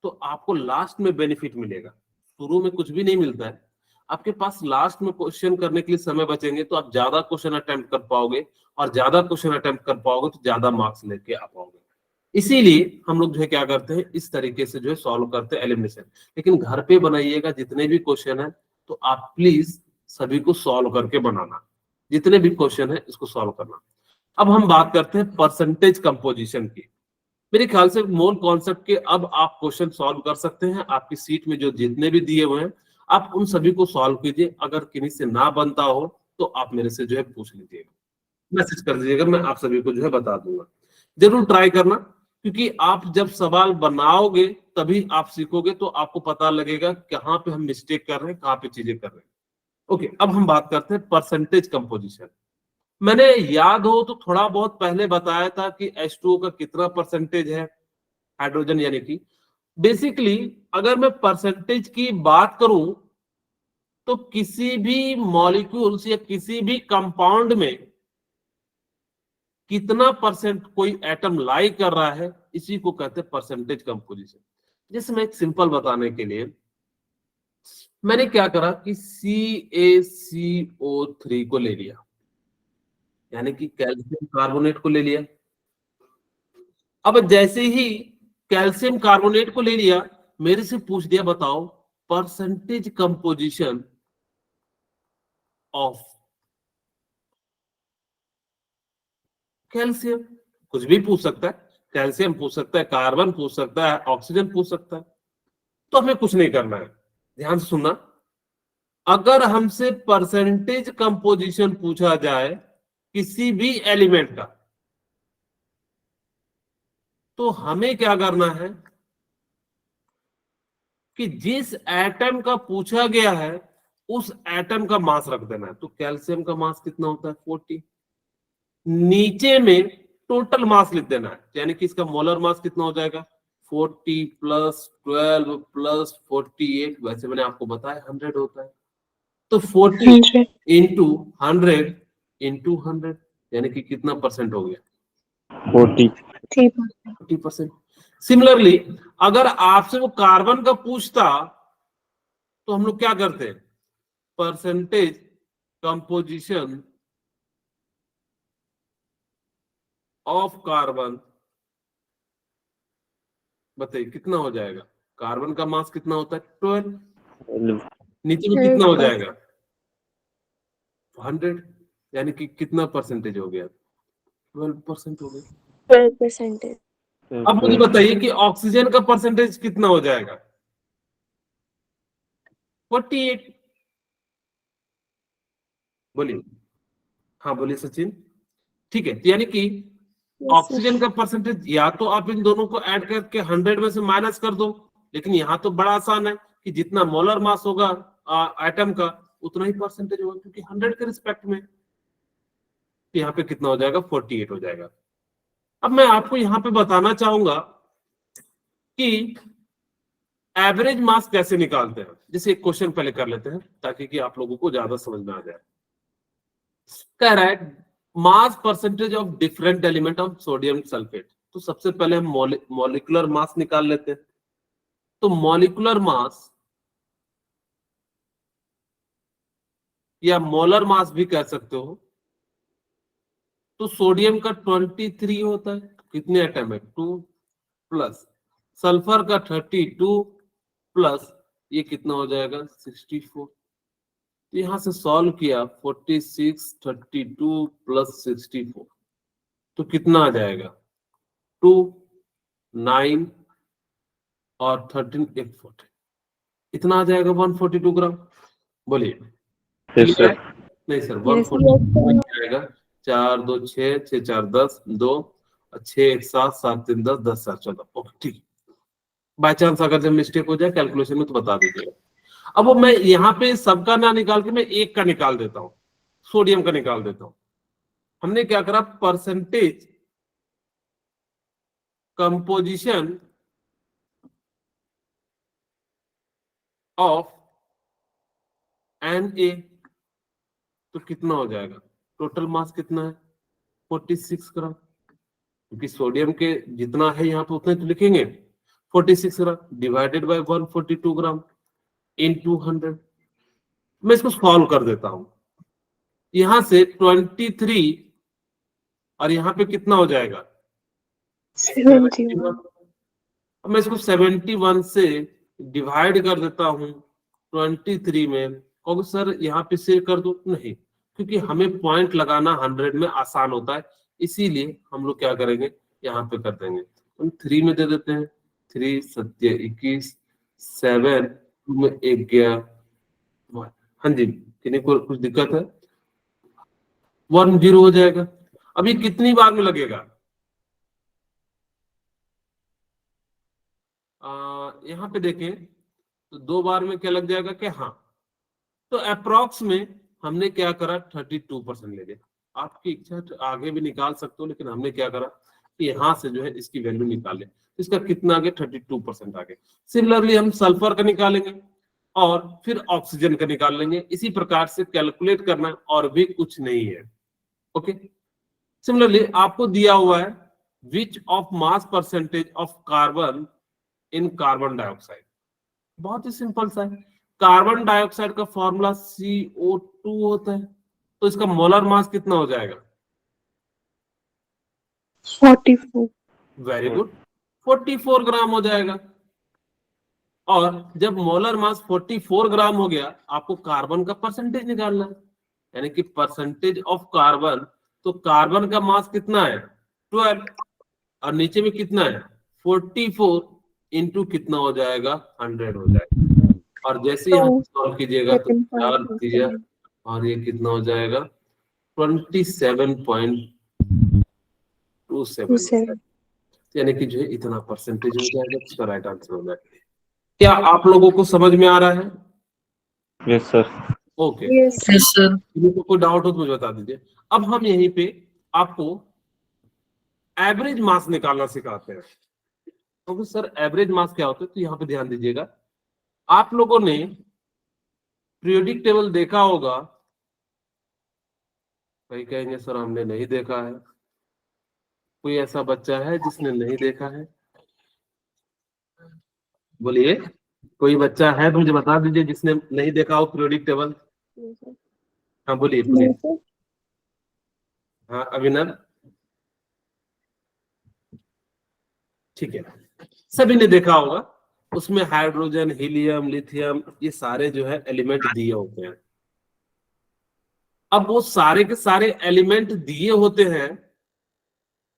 तो आपको लास्ट में बेनिफिट मिलेगा। शुरू में कुछ भी नहीं मिलता है, आपके पास लास्ट में क्वेश्चन करने के लिए समय बचेंगे तो आप ज्यादा क्वेश्चन अटेम्प्ट कर पाओगे, और ज्यादा क्वेश्चन अटेम्प्ट कर पाओगे तो ज्यादा मार्क्स लेके आ पाओगे। इसीलिए हम लोग जो है क्या करते हैं, इस तरीके से जो है सॉल्व करते हैं एलिमिनेशन। लेकिन घर पे बनाइएगा जितने भी क्वेश्चन है तो आप प्लीज सभी को सॉल्व करके बनाना, जितने भी क्वेश्चन है इसको सॉल्व करना। अब हम बात करते हैं परसेंटेज कंपोजिशन की। मेरे ख्याल से मूल कॉन्सेप्ट के अब आप क्वेश्चन सॉल्व कर सकते हैं। आपकी सीट में जो जितने भी दिए हुए हैं आप उन सभी को सॉल्व कीजिए। अगर किन्हीं से ना बनता हो तो आप मेरे से जो है पूछ लीजिएगा, मैसेज कर दीजिएगा, मैं आप सभी को जो है बता दूंगा। जरूर ट्राई करना, क्योंकि आप जब सवाल बनाओगे तभी आप सीखोगे, तो आपको पता लगेगा कहाँ पे हम मिस्टेक कर रहे हैं, कहाँ पे चीजें कर रहे हैं। ओके, अब हम बात करते हैं परसेंटेज कंपोजिशन। मैंने याद हो तो थोड़ा बहुत पहले बताया था कि H2O का कितना परसेंटेज है हाइड्रोजन, यानी कि बेसिकली अगर मैं परसेंटेज की बात करूं तो किसी भी मॉलिक्यूल्स या किसी भी कंपाउंड में कितना परसेंट कोई एटम लाई कर रहा है, इसी को कहते हैं परसेंटेज कंपोजिशन। जैसे मैं एक सिंपल बताने के लिए मैंने क्या करा कि CaCO3 को ले लिया, यानी कि कैल्शियम कार्बोनेट को ले लिया। अब जैसे ही कैल्शियम कार्बोनेट को ले लिया, मेरे से पूछ दिया बताओ परसेंटेज कंपोजिशन ऑफ कैल्शियम। कुछ भी पूछ सकता है, कैल्शियम पूछ सकता है, कार्बन पूछ सकता है, ऑक्सीजन पूछ सकता है, तो हमें कुछ नहीं करना है। ध्यान से सुनना, अगर हमसे परसेंटेज कंपोजिशन पूछा जाए किसी भी एलिमेंट का, तो हमें क्या करना है कि जिस एटम का पूछा गया है उस एटम का मास रख देना है। तो कैल्शियम का मास कितना होता है 40, नीचे में टोटल मास लिख देना है, यानी कि इसका मोलर मास कितना हो जाएगा 40 प्लस 12 प्लस 48, वैसे मैंने आपको बताया 100 होता है। तो 40 इंटू 100 इंटू 100, यानी कि कितना परसेंट हो गया 40%। सिमिलरली अगर आपसे वो कार्बन का पूछता तो हम लोग क्या करते हैं, परसेंटेज कंपोजिशन ऑफ कार्बन, बताइए कितना हो जाएगा। कार्बन का मास कितना होता है 12, नीचे में कितना हो जाएगा 100, यानी कि कितना परसेंटेज हो गया 12% हो गया। 12%. अब मुझे बताइए कि ऑक्सीजन का परसेंटेज कितना हो जाएगा 48। बोलिए, हाँ बोलिए सचिन। ठीक है, यानी कि ऑक्सीजन का परसेंटेज या तो आप इन दोनों को ऐड करके 100 में से माइनस कर दो, लेकिन यहाँ तो बड़ा आसान है कि जितना मोलर मास होगा एटम का उतना ही परसेंटेज होगा, क्योंकि 100 के रिस्पेक्ट में। यहाँ पे कितना हो जाएगा 48 हो जाएगा। अब मैं आपको यहाँ पे बताना चाहूंगा कि एवरेज मास कैसे निकालते हैं। जैसे एक क्वेश्चन पहले कर लेते हैं ताकि कि आप लोगों को ज्यादा समझ में आ जाए। कह रहा है mass percentage of different element of sodium sulphate. तो सबसे पहले हम मॉलिक्यूलर मास निकाल लेते हैं। तो मॉलिक्यूलर मास या मोलर मास भी कह सकते हो, तो सोडियम का 23 होता है, कितने एटम है 2, प्लस सल्फर का 32 प्लस ये कितना हो जाएगा 64। तो यहां से सॉल्व किया 46 32 प्लस 64, तो कितना आ जाएगा 2 9 और 13 140, इतना आ जाएगा 142 ग्राम। बोलिए नहीं सर 140 जाएगा। 4 2 6 6 4 10 2 6 1 7 7 3 10 10 7 14। ओके ठीक, बाय चांस अगर जब मिस्टेक हो जाए कैलकुलेशन में तो बता दीजिएगा। अब वो मैं यहाँ पे सबका ना निकाल के मैं एक का निकाल देता हूँ। सोडियम का निकाल देता हूं। हमने क्या करा, परसेंटेज कंपोजिशन ऑफ Na, तो कितना हो जाएगा, टोटल मास कितना है 46 ग्राम, क्योंकि सोडियम के जितना है यहाँ पे उतने तो लिखेंगे 46 gram divided by 142 gram into 100। मैं इसको सॉल्व कर देता हूं, यहां से 23 और यहाँ पे कितना हो जाएगा 71। अब मैं इसको 71 से डिवाइड कर देता हूं 23 में। कहोगे सर यहाँ पे से कर दो, नहीं, क्योंकि हमें पॉइंट लगाना 100 में आसान होता है, इसीलिए हम लोग क्या करेंगे यहाँ पे कर देंगे, हम 3 में दे देते हैं। 3 सत्य 21, 7 में 1 गया। हाँ जी, किन्हीं को कुछ दिक्कत है, 10 हो जाएगा। अभी कितनी बार में लगेगा, यहाँ पे देखें तो 2 बार में क्या लग जाएगा क्या, हाँ, तो अप्रोक्स में हमने क्या करा 32% ले लिया। आपकी इच्छा तो आगे भी निकाल सकते हो, लेकिन हमने क्या करा कि यहाँ से जो है इसकी वैल्यू निकाले, इसका कितना आगे 32% आगे। सिमिलरली हम सल्फर का निकालेंगे और फिर ऑक्सीजन का निकाल लेंगे, इसी प्रकार से कैलकुलेट करना और भी कुछ नहीं है। ओके, सिमिलरली आपको दिया हुआ है which of mass percentage of carbon in carbon dioxide, बहुत ही सिंपल सा है। कार्बन डाइऑक्साइड का फॉर्मूला CO2 होता है, तो इसका मोलर मास कितना हो जाएगा 44। वेरी गुड, 44 ग्राम हो जाएगा। और जब मोलर मास 44 ग्राम हो गया, आपको कार्बन का परसेंटेज निकालना है, यानी कि परसेंटेज ऑफ कार्बन, तो कार्बन का मास कितना है 12 और नीचे में कितना है 44 इंटू कितना हो जाएगा 100 हो जाएगा। और जैसे यहाँ सॉल्व कीजिएगा तो 4 दिया और ये कितना हो जाएगा 27.27, यानी कि जो है इतना परसेंटेज हो जाएगा, इसका राइट आंसर हो जाएगा। क्या आप लोगों को समझ में आ रहा है? Yes sir. Okay, yes sir. किसी कोई डाउट हो तो मुझे बता दीजिए। अब हम यहीं पे आपको एवरेज मास निकालना सिखाते हैं। तो सर एवरेज मास क्या होता है, तो यहाँ पे ध्यान दीजिएगा, आप लोगों ने पीरियोडिक टेबल देखा होगा, कई कहेंगे सर हमने नहीं देखा है। कोई ऐसा बच्चा है जिसने नहीं देखा है, बोलिए, कोई बच्चा है तो मुझे बता दीजिए जिसने नहीं देखा हो पीरियोडिक टेबल। हाँ बोलिए प्लीज। हाँ अभिनव, ठीक है, सभी ने देखा होगा, उसमें हाइड्रोजन, हीलियम, लिथियम, ये सारे जो है एलिमेंट दिए होते हैं। अब वो सारे के सारे एलिमेंट दिए होते हैं,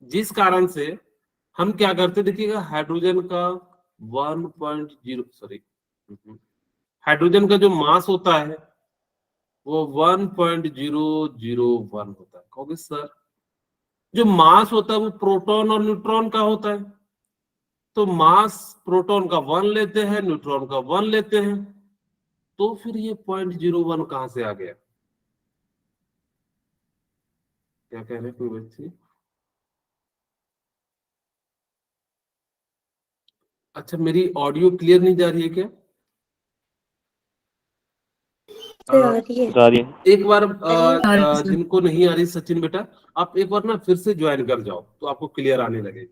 जिस कारण से हम क्या करते, देखिएगा हाइड्रोजन का 1.0 सॉरी हाइड्रोजन का जो मास होता है वो 1.001 होता है। कहोगे सर जो मास होता है वो प्रोटॉन और न्यूट्रॉन का होता है, तो मास प्रोटॉन का 1 लेते हैं, न्यूट्रॉन का 1 लेते हैं, तो फिर ये 0.01 कहां से आ गया? क्या कह रहे हैं कोई बच्चे? अच्छा, मेरी ऑडियो क्लियर नहीं जा रही है क्या? जा रही है। एक बार जिनको नहीं आ रही, सचिन बेटा आप एक बार ना फिर से ज्वाइन कर जाओ तो आपको क्लियर आने लगेगी,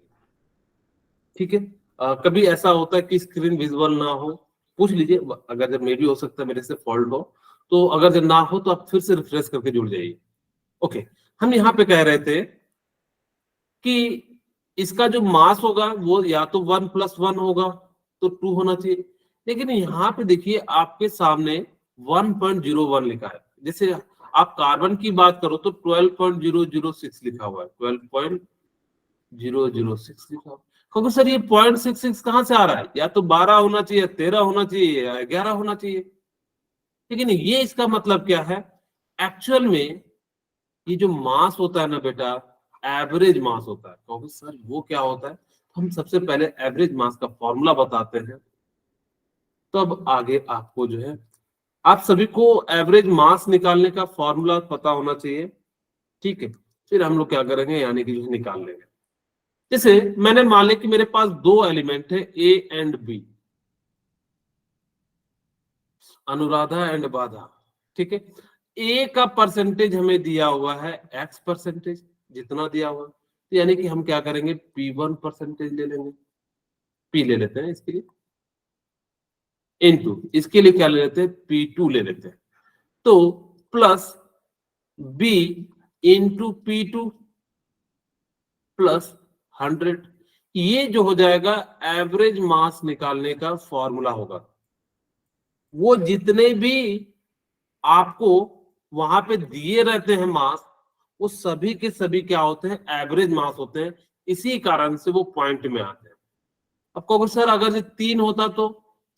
ठीक है? कभी ऐसा होता है कि स्क्रीन विजुअल ना हो, पूछ लीजिए, अगर जब मे भी हो सकता है मेरे से फॉल्ट हो, तो अगर जब ना हो तो आप फिर से रिफ्रेश करके जुड़ जाइए। ओके, हम यहाँ पे कह रहे थे कि इसका जो मास होगा वो या तो 1 + 1 होगा तो 2 होना चाहिए, लेकिन यहाँ पे देखिए आपके सामने 1.01 लिखा है। जैसे आप कार्बन की बात करो तो 12.006 लिखा हुआ है, 12.006 लिखा हुआ है। क्योंकि सर ये 0.66 कहां से आ रहा है, या तो 12 होना चाहिए, 13 होना चाहिए, या 11 होना चाहिए, लेकिन ये इसका मतलब क्या है, एक्चुअल में ये जो मास होता है ना बेटा, एवरेज मास होता है। क्योंकि सर वो क्या होता है, हम सबसे पहले एवरेज मास का फॉर्मूला बताते हैं, तब आगे आपको जो है आप सभी को एवरेज मास निकालने का फॉर्मूला पता होना चाहिए, ठीक है। फिर हम लोग क्या करेंगे, यानी कि जो निकाल लेंगे। जैसे मैंने मान लिया कि मेरे पास दो एलिमेंट है A and B, Anuradha and Badha, ठीक है। ए का परसेंटेज हमें दिया हुआ है एक्स परसेंटेज, जितना दिया हुआ, तो यानी कि हम क्या करेंगे, P1 परसेंटेज ले लेंगे, P ले लेते हैं इसके लिए, इनटू इसके लिए क्या ले लेते हैं, P2 ले लेते हैं, तो plus B into P2 plus 100, ये जो हो जाएगा एवरेज मास निकालने का फॉर्मूला होगा। वो जितने भी आपको वहां पे दिए रहते हैं मास, वो सभी के सभी क्या होते हैं, एवरेज मास होते हैं, इसी कारण से वो पॉइंट में आते हैं। अब कहोगे सर अगर ये 3 होता तो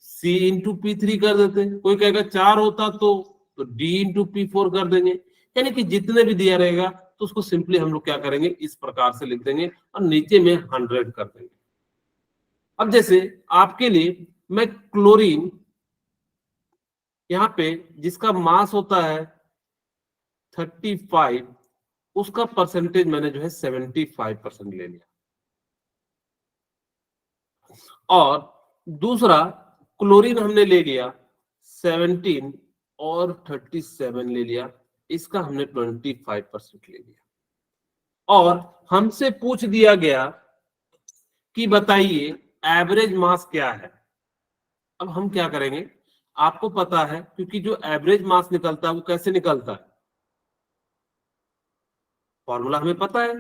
C इंटू P3 कर देते, कोई कहेगा 4 होता तो D इंटू P4 कर देंगे, यानी कि जितने भी दिया रहेगा तो उसको सिंपली हम लोग क्या करेंगे, इस प्रकार से लिख देंगे और नीचे में 100 कर देंगे। अब जैसे आपके लिए मैं क्लोरीन यहाँ पे जिसका मास होता है 35, उसका परसेंटेज मैंने जो है 75% ले लिया, और दूसरा क्लोरीन हमने ले लिया 17 और 37 ले लिया, इसका हमने 25% ले लिया। और हमसे पूछ दिया गया कि बताइए एवरेज मास क्या है। अब हम क्या करेंगे, आपको पता है क्योंकि जो एवरेज मास निकलता है वो कैसे निकलता है, फॉर्मूला हमें पता है।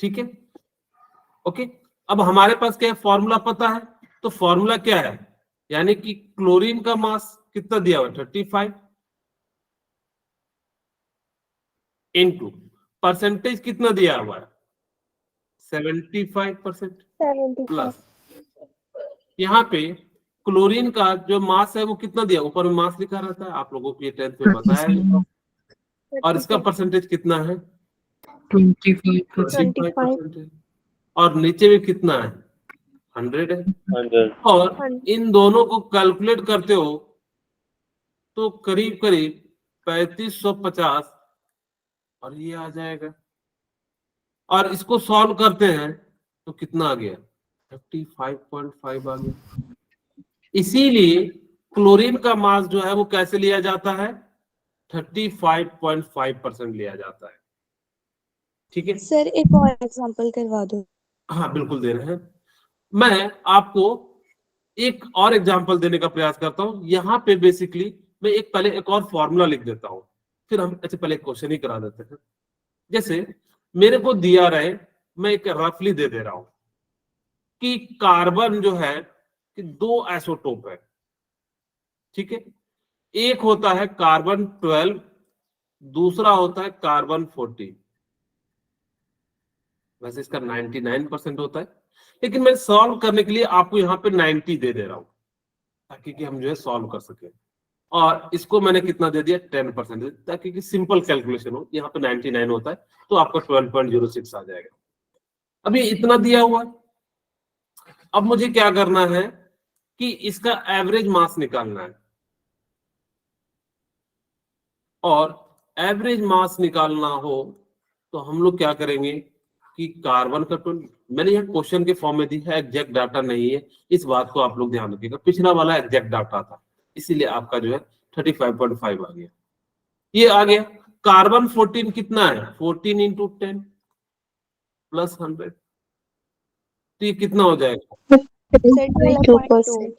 ठीक है, ओके। अब हमारे पास क्या है, फॉर्मूला पता है, तो फॉर्मूला क्या है, यानी कि क्लोरीन का मास कितना दिया हुआ है 35 इनटू परसेंटेज कितना दिया हुआ है 75% प्लस यहाँ पे क्लोरीन का जो मास है वो कितना दिया, ऊपर में मास लिखा रहता है, आप लोगों को ये 10th में बताया है, और इसका परसेंटेज कितना है 25%. 25% है, और नीचे में कितना है 100 है, 100, और इन दोनों को कैलकुलेट करते हो तो करीब करीब 3550, और ये आ जाएगा, और इसको सॉल्व करते हैं तो कितना आ गया 35.5 आ गया। इसीलिए क्लोरीन का मास जो है वो कैसे लिया जाता है 35.5% लिया जाता है, ठीक है। सर एक और एग्जांपल करवा दो। हाँ बिल्कुल दे रहे हैं, मैं आपको एक और एग्जांपल देने का प्रयास करता हूं। यहाँ पे बेसिकली मैं पहले एक और फॉर्मूला लिख देता हूं, फिर हम अच्छा पहले क्वेश्चन ही करा देते हैं। जैसे मेरे को दिया रहे, मैं एक रफली दे रहा हूं कि कार्बन जो है कि 2 आइसोटोप है, ठीक है। एक होता है कार्बन 12, दूसरा होता है कार्बन 14, वैसे इसका 99% होता है, लेकिन मैं सॉल्व करने के लिए आपको यहाँ पे 90 दे रहा हूं ताकि कि हम जो है सॉल्व कर सके, और इसको मैंने कितना दे दिया 10% ताकि कि सिंपल कैलकुलेशन हो। यहाँ पे 99 होता है तो आपका 12.06 आ जाएगा। अभी इतना दिया हुआ है, अब मुझे क्या करना है कि इसका एवरेज मास निकालना है, और एवरेज मास निकालना हो तो हम लोग क्या करेंगे कि कार्बन का 20, मैंने यह क्वेश्चन के फॉर्म में दी है, एग्जैक्ट डाटा नहीं है, इस बात को आप लोग ध्यान रखिएगा, पिछला वाला एग्जैक्ट डाटा था इसीलिए आपका जो है 35.5 आ गया। ये आ गया कार्बन 14 कितना है 14 इंटू 10 प्लस 100, तो ये कितना हो जाएगा 12.2%.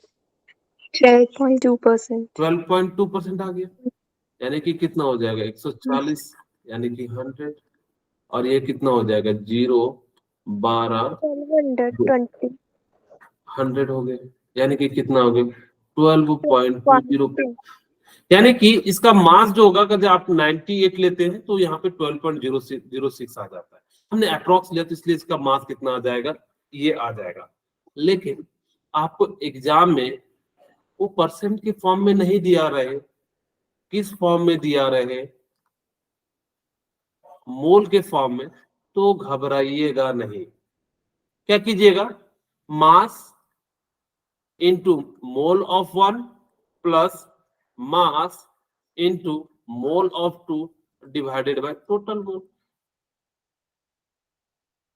12.2%. 12.2% आ गया, यानी कि कितना हो जाएगा 140, यानी कि 100, और ये कितना हो जाएगा 0 12 120. 100 हो गया, यानी कि कितना हो गया 12.20, यानी कि इसका मास जो होगा अगर आप 98 लेते हैं तो यहाँ पे 12.06 आ जाता है। हमने अप्रोक्स लिया तो इसलिए इसका मास कितना आ जाएगा, ये आ जाएगा। लेकिन आपको एग्जाम में वो परसेंट के फॉर्म में नहीं दिया रहे, किस फॉर्म में दिया रहे, मोल के फॉर्म में, तो घबराइएगा नहीं। क्या कीजिएगा, mass into mole of 1 plus mass into mole of 2 divided by total mole.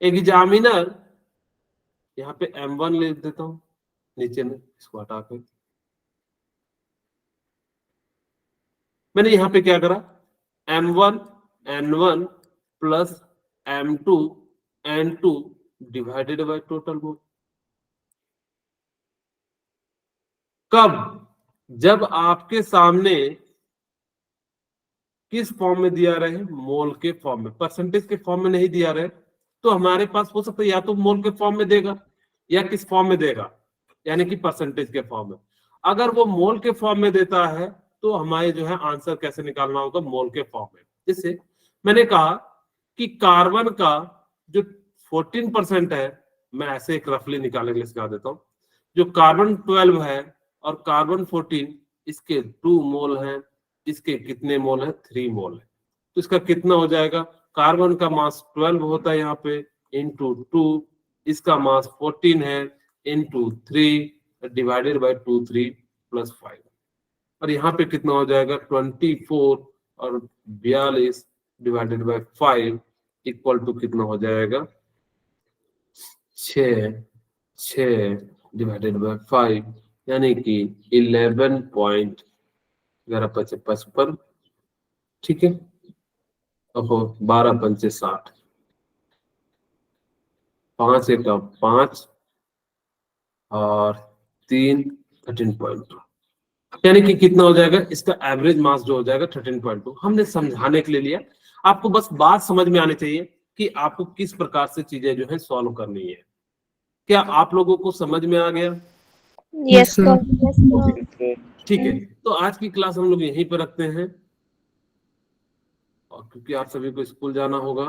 Examiner, यहाँ पे M1 लिख देता हूं नीचे में, इसको हटा के मैंने यहाँ पे क्या करा, M1 N1 plus M2 N2 divided by total mole. कब, जब आपके सामने किस फॉर्म में दिया रहे, मोल के फॉर्म में, परसेंटेज के फॉर्म में नहीं दिया रहे, तो हमारे पास हो सकता है या तो मोल के फॉर्म में देगा या किस फॉर्म में देगा, यानी कि परसेंटेज के फॉर्म में। अगर वो मोल के फॉर्म में देता है तो हमारे जो है आंसर कैसे निकालना होगा, मोल के फॉर्म में। जैसे मैंने कहा कि कार्बन का जो 14% है, मैं ऐसे एक रफली निकालने के लिए सिखा देता हूं, जो कार्बन 12 है और कार्बन 14, इसके 2 मोल हैं, इसके कितने मोल है, 3 मोल है। तो इसका कितना हो जाएगा, कार्बन का मास 12 होता है यहाँ पे, इंटू 2, इसका मास 14 है, इंटू 3 डिवाइडेड बाय 2 3 प्लस 5, और यहाँ पे कितना हो जाएगा 24 और 42 डिवाइडेड बाय 5 इक्वल टू कितना हो जाएगा 6 डिवाइडेड बाय 5, यानी कि 11.55, ठीक है। अब 12 पंचे 60, 5 एक 5 और 3 13.2, यानी कि कितना हो जाएगा, इसका एवरेज मास जो हो जाएगा 13.2। हमने समझाने के लिए लिया, आपको बस बात समझ में आनी चाहिए कि आपको किस प्रकार से चीजें जो है सॉल्व करनी है। क्या आप लोगों को समझ में आ गया? Yes, sir. Yes, sir. ठीक है, तो आज की क्लास हम लोग यहीं पर रखते हैं, और क्योंकि आप सभी को स्कूल जाना होगा,